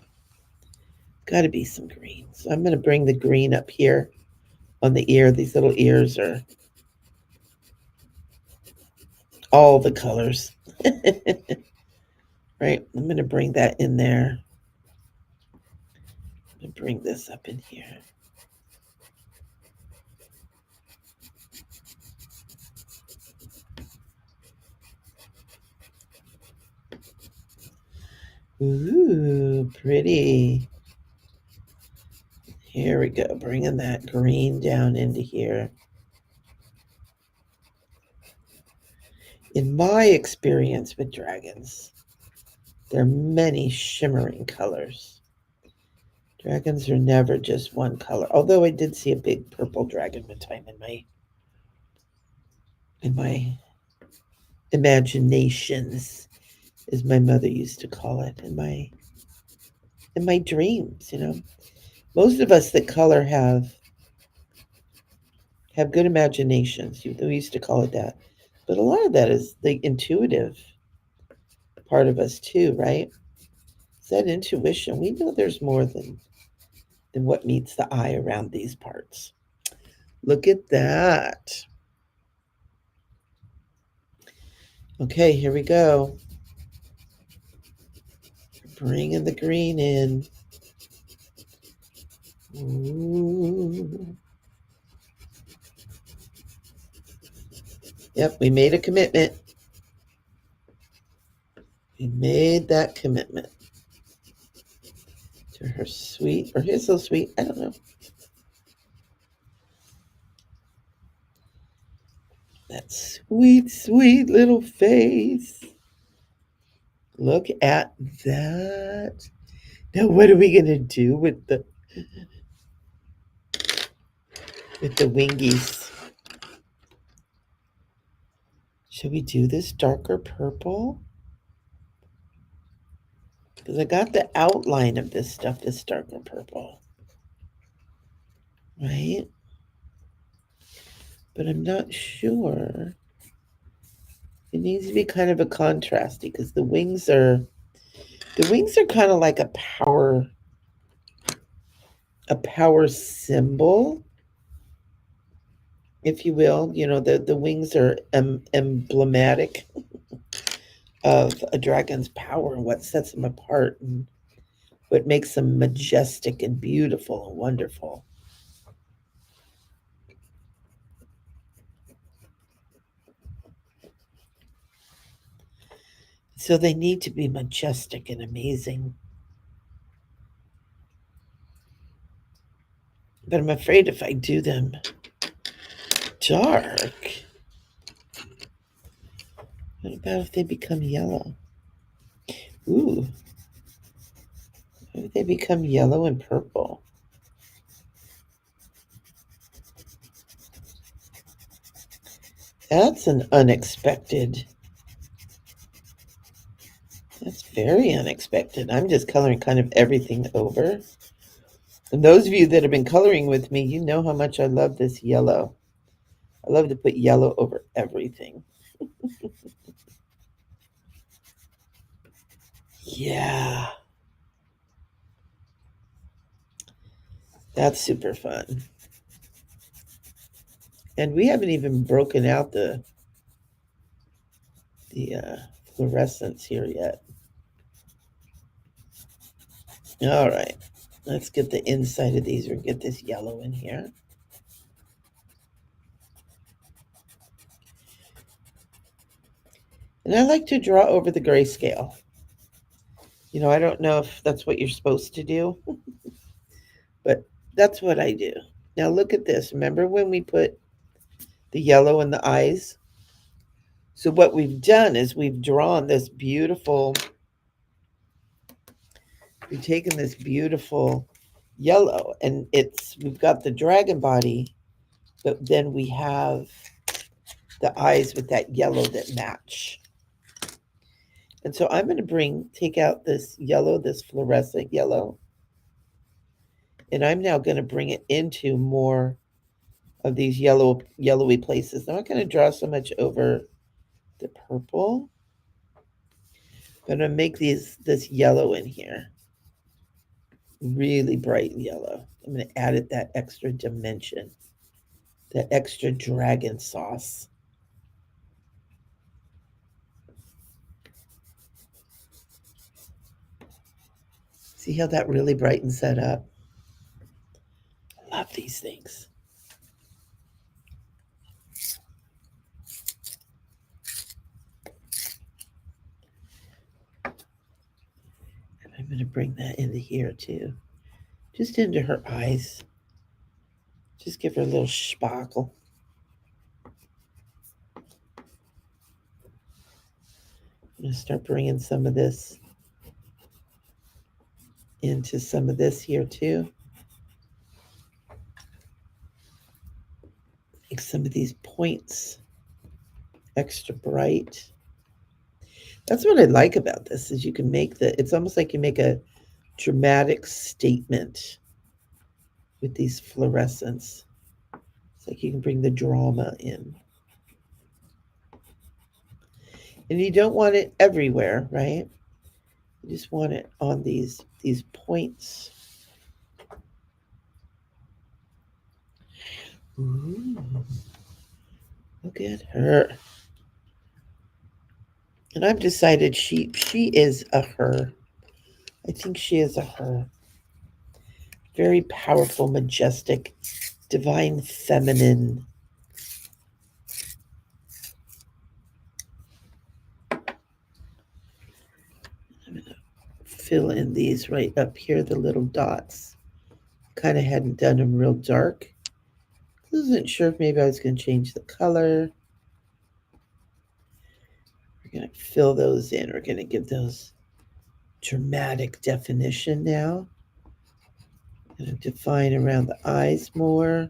Got to be some green. So I'm going to bring the green up here on the ear. These little ears are all the colors. Right, I'm going to bring that in there. I'm going to bring this up in here. Ooh, pretty. Here we go, bringing that green down into here. In my experience with dragons, there are many shimmering colors. Dragons are never just one color. Although I did see a big purple dragon one time in my imaginations, as my mother used to call it, in my dreams, you know. Most of us that color have good imaginations. We used to call it that. But a lot of that is the intuitive part of us too, right? It's that intuition. We know there's more than what meets the eye around these parts. Look at that. Okay, here we go. Bringing the green in. Ooh. Yep, we made a commitment. We made that commitment to her sweet, or his so sweet, I don't know. That sweet, sweet little face. Look at that. Now what are we gonna do with the wingies? Should we do this darker purple? Because I got the outline of this stuff, this darker purple. Right? But I'm not sure. It needs to be kind of a contrasty because the wings are kind of like a power symbol, if you will. You know, the wings are emblematic of a dragon's power and what sets them apart and what makes them majestic and beautiful and wonderful. So they need to be majestic and amazing. But I'm afraid if I do them dark, what about if they become yellow? Ooh. What if they become yellow and purple? That's an unexpected. That's very unexpected. I'm just coloring kind of everything over. And those of you that have been coloring with me, you know how much I love this yellow. I love to put yellow over everything. Yeah. That's super fun. And we haven't even broken out the fluorescence here yet. All right. Let's get the inside of these or get this yellow in here. And I like to draw over the grayscale. You know, I don't know if that's what you're supposed to do, but that's what I do. Now look at this. Remember when we put the yellow in the eyes? So what we've done is we've drawn this beautiful, we've taken this beautiful yellow and we've got the dragon body, but then we have the eyes with that yellow that match. And so I'm going to take out this yellow, this fluorescent yellow, and I'm now going to bring it into more of these yellowy places. I'm not going to draw so much over the purple, but I'm going to make this yellow in here really bright yellow. I'm going to add it that extra dimension, that extra dragon sauce. See how that really brightens that up? I love these things. And I'm going to bring that into here too. Just into her eyes. Just give her a little sparkle. I'm going to start bringing some of this into some of this here too. Make some of these points extra bright. That's what I like about this is you can make it's almost like you make a dramatic statement with these fluorescents. It's like you can bring the drama in. And you don't want it everywhere, right? You just want it on these points. Ooh, look at her. And I've decided she is a her. I think she is a her. Very powerful, majestic, divine feminine. I'm going to fill in these right up here, the little dots. Kind of hadn't done them real dark. I wasn't sure if maybe I was going to change the color. We're going to fill those in. We're going to give those dramatic definition now. I'm going to define around the eyes more.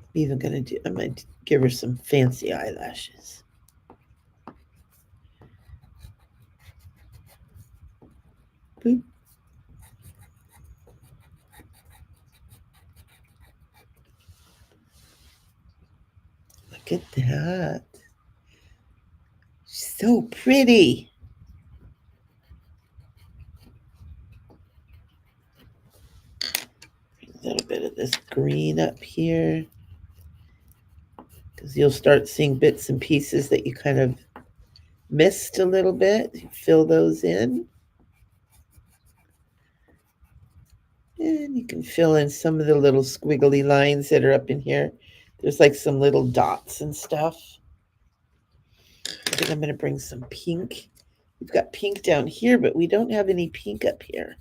I'm even going to do, I might give her some fancy eyelashes. Boop. Look at that. So pretty. A little bit of this green up here. Because you'll start seeing bits and pieces that you kind of missed a little bit. You fill those in. And you can fill in some of the little squiggly lines that are up in here. There's like some little dots and stuff. I think I'm going to bring some pink. We've got pink down here, but we don't have any pink up here.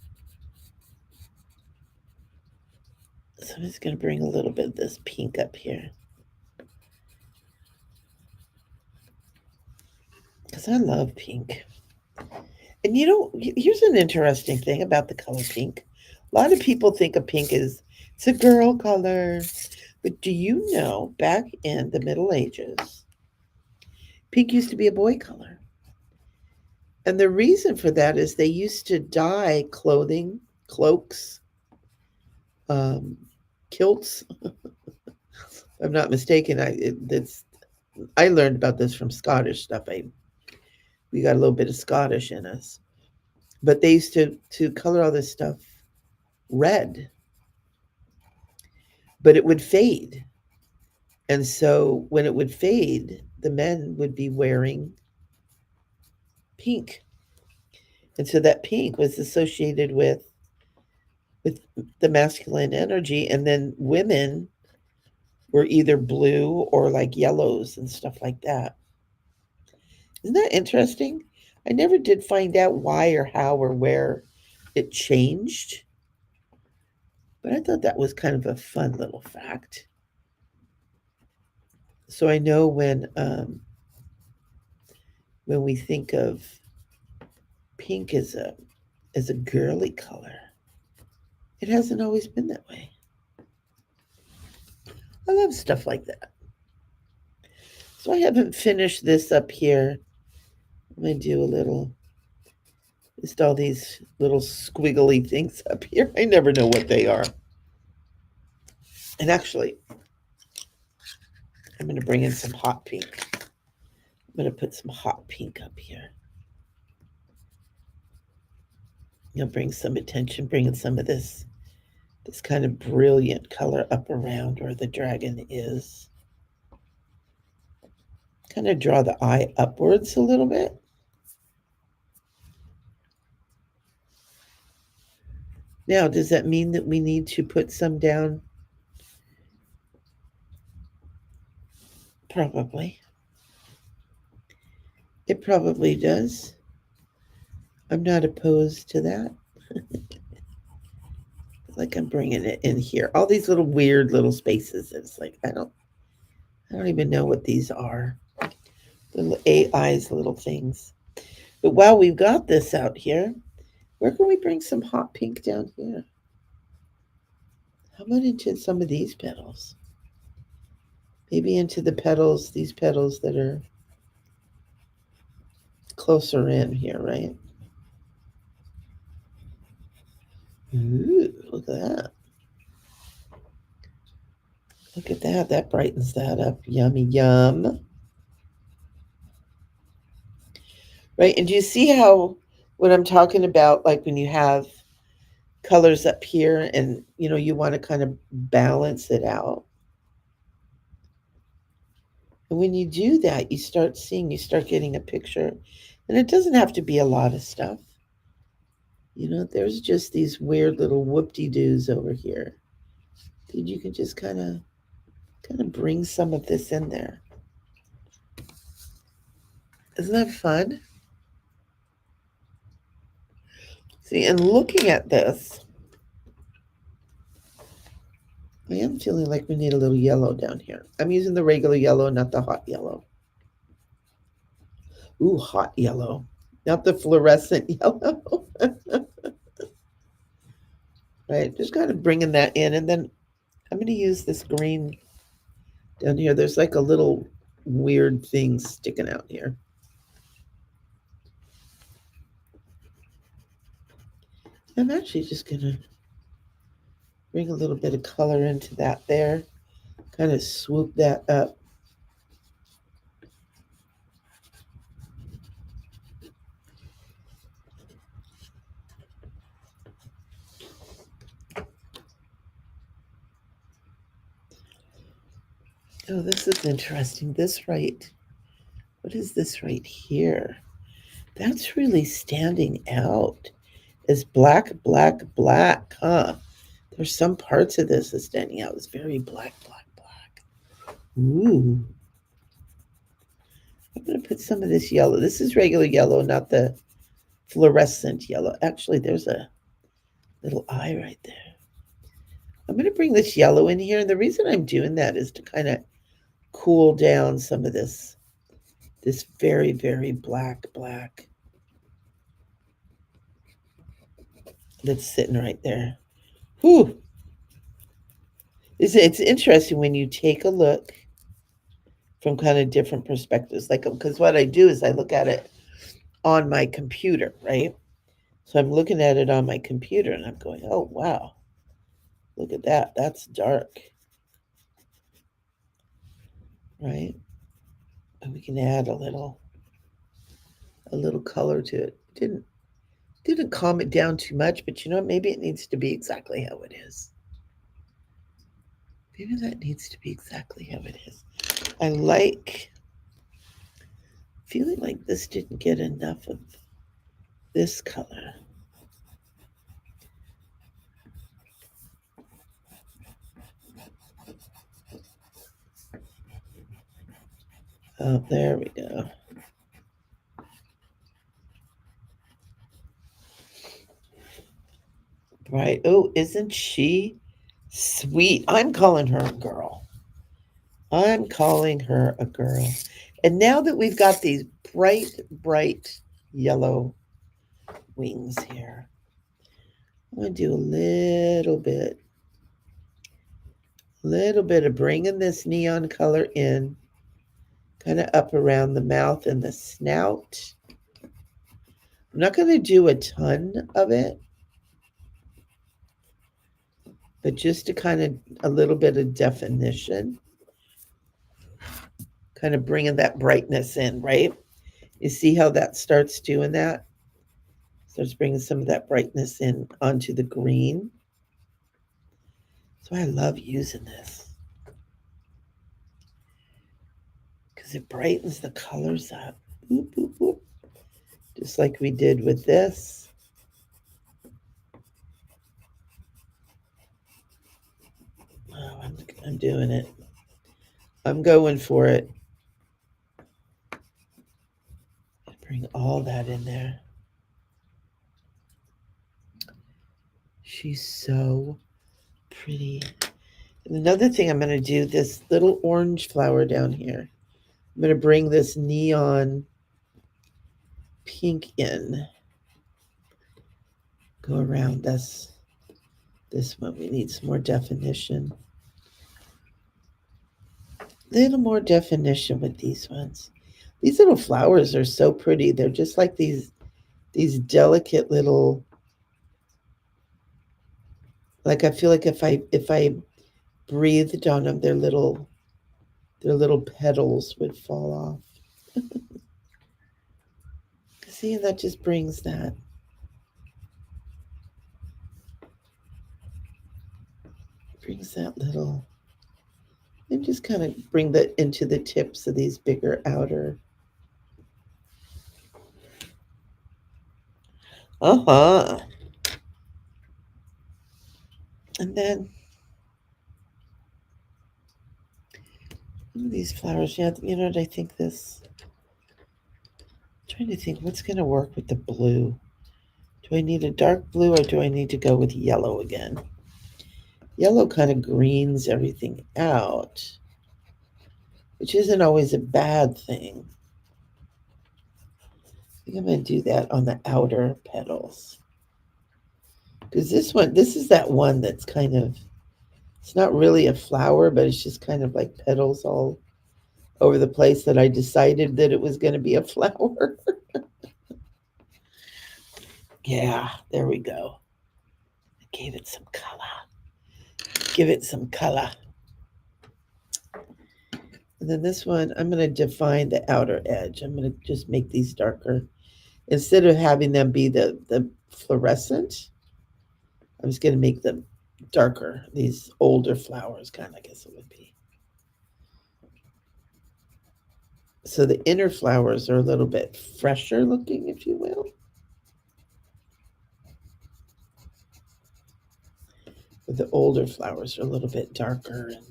So I'm just going to bring a little bit of this pink up here. Because I love pink. And you know, here's an interesting thing about the color pink. A lot of people think of pink as it's a girl color. But do you know, back in the Middle Ages, pink used to be a boy color. And the reason for that is they used to dye clothing, cloaks, kilts. If I'm not mistaken, I learned about this from Scottish stuff. We got a little bit of Scottish in us. But they used to color all this stuff red. But it would fade. And so when it would fade, the men would be wearing pink. And so that pink was associated with the masculine energy. And then women were either blue or like yellows and stuff like that. Isn't that interesting? I never did find out why or how or where it changed. But I thought that was kind of a fun little fact. So I know when we think of pink as a girly color, it hasn't always been that way. I love stuff like that. So I haven't finished this up here. I'm going to do a little, just all these little squiggly things up here. I never know what they are. And actually, I'm going to bring in some hot pink. I'm going to put some hot pink up here. You'll bring some attention, bringing some of this kind of brilliant color up around where the dragon is. Kind of draw the eye upwards a little bit. Now, does that mean that we need to put some down? Probably. It probably does. I'm not opposed to that. Like I'm bringing it in here. All these little weird little spaces. It's like I don't even know what these are. Little AIs, little things. But while we've got this out here, where can we bring some hot pink down here? How about into some of these petals? Maybe into the petals, these petals that are closer in here, right? Ooh, look at that. Look at that. That brightens that up. Yummy, yum. Right, and do you see how what I'm talking about, like when you have colors up here and you want to kind of balance it out? And when you do that, you start getting a picture. And it doesn't have to be a lot of stuff. There's just these weird little whoop-de-doos over here. Dude, you can just kind of bring some of this in there. Isn't that fun? See, and looking at this, I am feeling like we need a little yellow down here. I'm using the regular yellow, not the hot yellow. Ooh, hot yellow. Not the fluorescent yellow. Right, just kind of bringing that in. And then I'm going to use this green down here. There's like a little weird thing sticking out here. I'm actually just going to bring a little bit of color into that there. Kind of swoop that up. Oh, this is interesting. What is this right here? That's really standing out as black, black, black, huh? There's some parts of this that's standing out. It's very black, black, black. Ooh. I'm going to put some of this yellow. This is regular yellow, not the fluorescent yellow. Actually, there's a little eye right there. I'm going to bring this yellow in here. And the reason I'm doing that is to kind of cool down some of this very, very black, black that's sitting right there. Whew. It's interesting when you take a look from kind of different perspectives. Like, because what I do is I look at it on my computer, right? So I'm looking at it on my computer and I'm going, oh, wow. Look at that. That's dark. Right? And we can add a little color to it. Didn't calm it down too much, but maybe it needs to be exactly how it is. Maybe that needs to be exactly how it is. I like feeling like this didn't get enough of this color. Oh, there we go. Right. Oh, isn't she sweet? I'm calling her a girl. I'm calling her a girl. And now that we've got these bright, bright yellow wings here, I'm going to do a little bit of bringing this neon color in, kind of up around the mouth and the snout. I'm not going to do a ton of it. But just to kind of a little bit of definition, kind of bringing that brightness in, right? You see how that starts doing that? Starts bringing some of that brightness in onto the green. So I love using this because it brightens the colors up. Boop, boop, boop. Just like we did with this. Oh, I'm doing it. I'm going for it. Bring all that in there. She's so pretty. And another thing I'm going to do, this little orange flower down here, I'm going to bring this neon pink in. Go around this one. We need some more definition. Little more definition with these ones. These little flowers are so pretty. They're just like these delicate little, like I feel like if I breathed on them, their little petals would fall off. See, that just brings that little, and just kind of bring that into the tips of these bigger outer. Uh-huh. And then these flowers, yeah, you know what I think this, I'm trying to think what's gonna work with the blue. Do I need a dark blue or do I need to go with yellow again? Yellow kind of greens everything out, which isn't always a bad thing. I think I'm going to do that on the outer petals. Because this is that one that's kind of, it's not really a flower, but it's just kind of like petals all over the place that I decided that it was going to be a flower. Yeah, there we go. I gave it some color. Give it some color. And then this one, I'm going to define the outer edge. I'm going to just make these darker. Instead of having them be the fluorescent, I'm just going to make them darker. These older flowers, kind of, I guess it would be. So the inner flowers are a little bit fresher looking, if you will. But the older flowers are a little bit darker and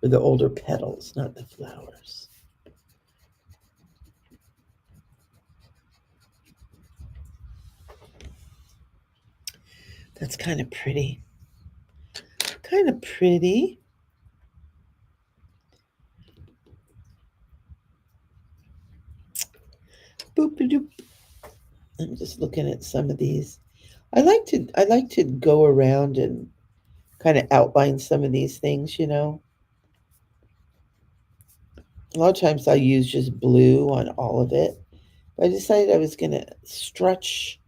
or the older petals, not the flowers. That's kind of pretty. Kind of pretty. Boop-a-doop. I'm just looking at some of these. I like to go around and kind of outline some of these things, you know. A lot of times I use just blue on all of it. But I decided I was gonna stretch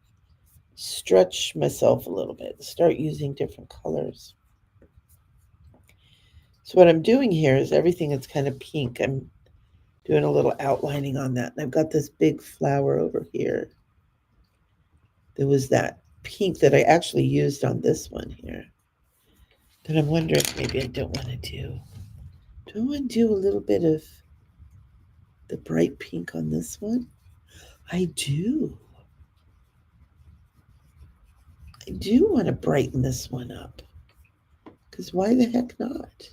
myself a little bit, start using different colors. So what I'm doing here is everything that's kind of pink. I'm doing a little outlining on that. And I've got this big flower over here. There was that pink that I actually used on this one here. But I'm wondering if maybe I don't want to do. Do I want to do a little bit of the bright pink on this one? I do. I do want to brighten this one up. Because why the heck not?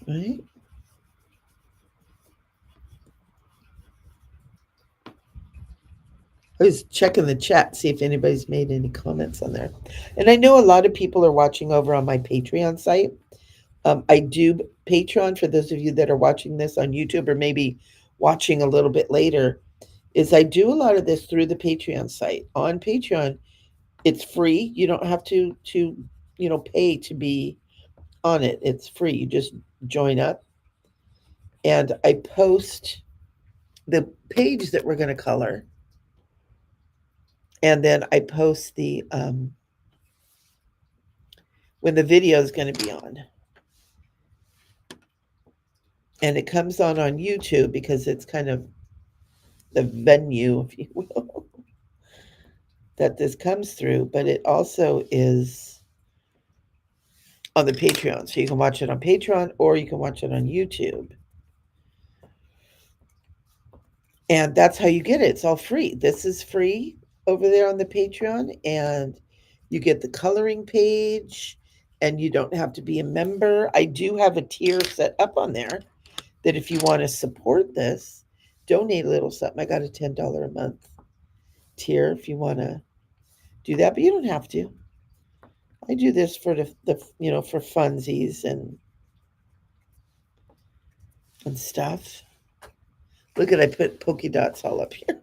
Right? I was checking the chat, see if anybody's made any comments on there. And I know a lot of people are watching over on my Patreon site. I do Patreon for those of you that are watching this on YouTube or maybe watching a little bit later. Is I do a lot of this through the Patreon site. On Patreon, it's free. You don't have to pay to be on it. It's free. You just join up And I post the page that we're going to color, and then I post the when the video is going to be on, and it comes on YouTube because it's kind of the venue, if you will, that this comes through. But it also is on the Patreon, so you can watch it on Patreon or you can watch it on YouTube, and that's how you get it. It's all free. This is free over there on the Patreon, and you get the coloring page, and you don't have to be a member. I do have a tier set up on there that if you want to support this, donate a little something. I got a $10 a month tier if you want to do that, but you don't have to. I do this for the for funsies and stuff. Look at, I put polka dots all up here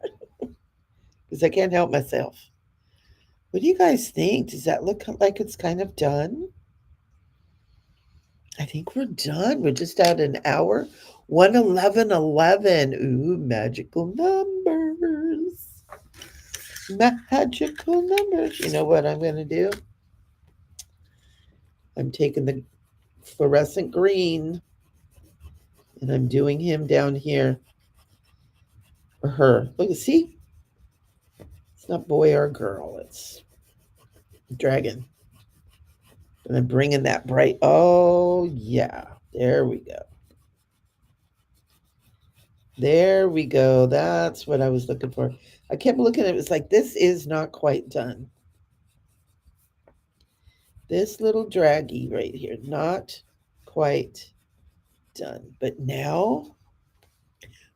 because I can't help myself. What do you guys think? Does that look like it's kind of done? I think we're done. We're just at an hour. 1:11:11. Ooh, magical numbers. Magical numbers. You know what I'm going to do? I'm taking the fluorescent green and I'm doing him down here. Or her. Look, see? It's not boy or girl. It's dragon. And I'm bringing that bright. Oh, yeah. There we go. There we go. That's what I was looking for. I kept looking at it. It was like, this is not quite done. This little draggy right here, not quite done. But now,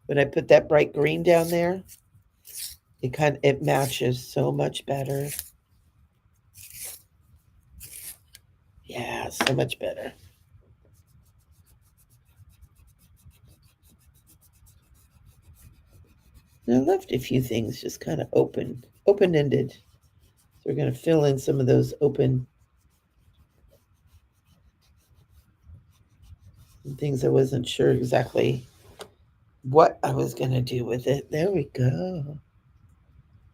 when I put that bright green down there, it matches so much better. Yeah, so much better. And I left a few things just kind of open-ended. So we're going to fill in some of those open things I wasn't sure exactly what I was going to do with it. There we go.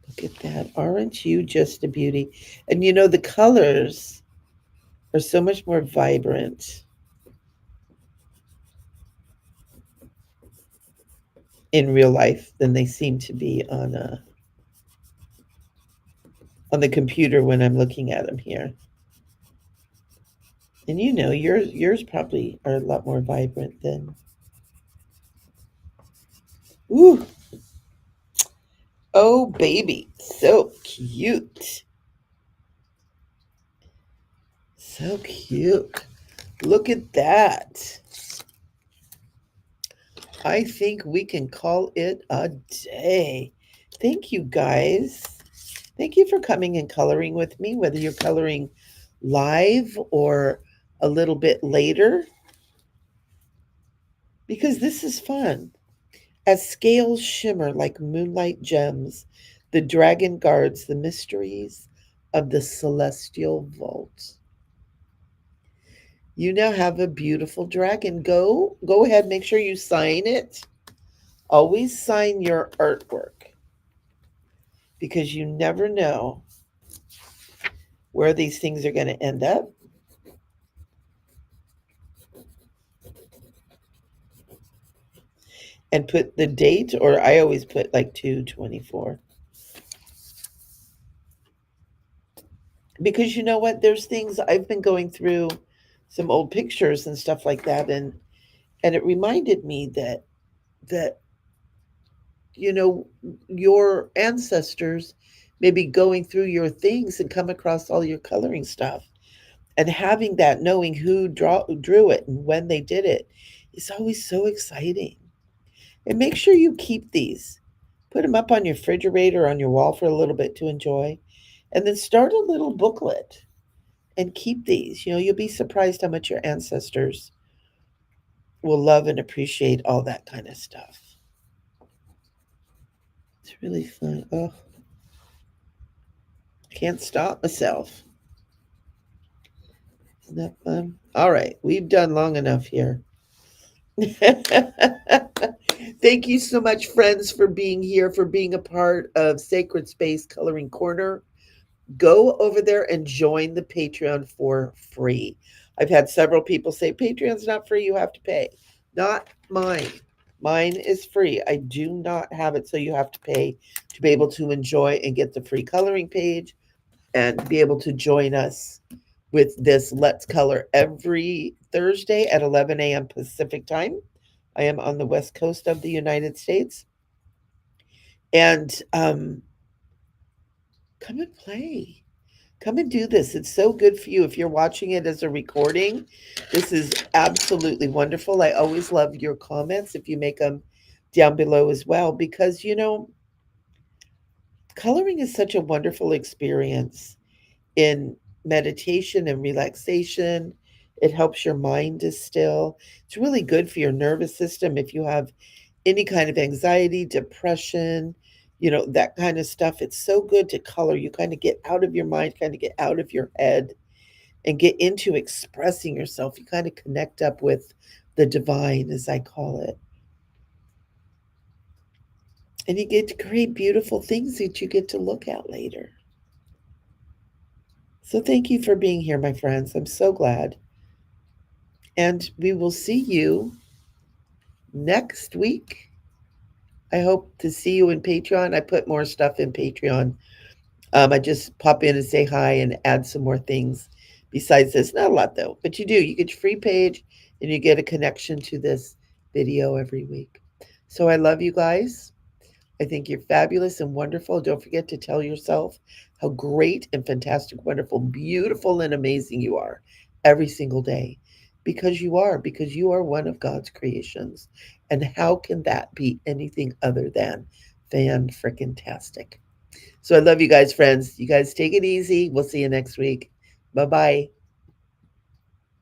Look at that. Aren't you just a beauty? And you know, the colors are so much more vibrant in real life than they seem to be on the computer when I'm looking at them here. And you know, yours probably are a lot more vibrant than. Ooh, oh baby, so cute, so cute. Look at that. I think we can call it a day. Thank you guys. Thank you for coming and coloring with me, whether you're coloring live or a little bit later, because this is fun. As scales shimmer like moonlight gems, the dragon guards the mysteries of the celestial vault. You now have a beautiful dragon. Go ahead, make sure you sign it. Always sign your artwork because you never know where these things are going to end up. And put the date, or I always put like 2/24. Because you know what? There's things I've been going through some old pictures and stuff like that, and it reminded me that you know, your ancestors may be going through your things and come across all your coloring stuff, and having that, knowing who drew it and when they did it, is always so exciting. And make sure you keep these. Put them up on your refrigerator or on your wall for a little bit to enjoy. And then start a little booklet and keep these. You know, you'll be surprised how much your ancestors will love and appreciate all that kind of stuff. It's really fun. Oh, can't stop myself. Isn't that fun? All right, we've done long enough here. Thank you so much, friends, for being here, for being a part of Sacred Space Coloring Corner. Go over there and join the Patreon for free. I've had several people say, Patreon's not free, you have to pay. Not mine. Mine is free. I do not have it, so you have to pay to be able to enjoy and get the free coloring page and be able to join us with this Let's Color every Thursday at 11 a.m. Pacific time. I am on the west coast of the United States. And come and play. Come and do this. It's so good for you. If you're watching it as a recording, this is absolutely wonderful. I always love your comments if you make them down below as well, because, coloring is such a wonderful experience in meditation and relaxation. It helps your mind to still. It's really good for your nervous system if you have any kind of anxiety, depression, that kind of stuff. It's so good to color. You kind of get out of your mind, kind of get out of your head and get into expressing yourself. You kind of connect up with the divine, as I call it. And you get to create beautiful things that you get to look at later. So thank you for being here, my friends. I'm so glad. And we will see you next week. I hope to see you in Patreon. I put more stuff in Patreon. I just pop in and say hi and add some more things besides this. Not a lot though, but you do. You get your free page and you get a connection to this video every week. So I love you guys. I think you're fabulous and wonderful. Don't forget to tell yourself how great and fantastic, wonderful, beautiful, and amazing you are every single day. Because you are one of God's creations. And how can that be anything other than fan frickin' tastic? So I love you guys, friends. You guys take it easy. We'll see you next week. Bye bye.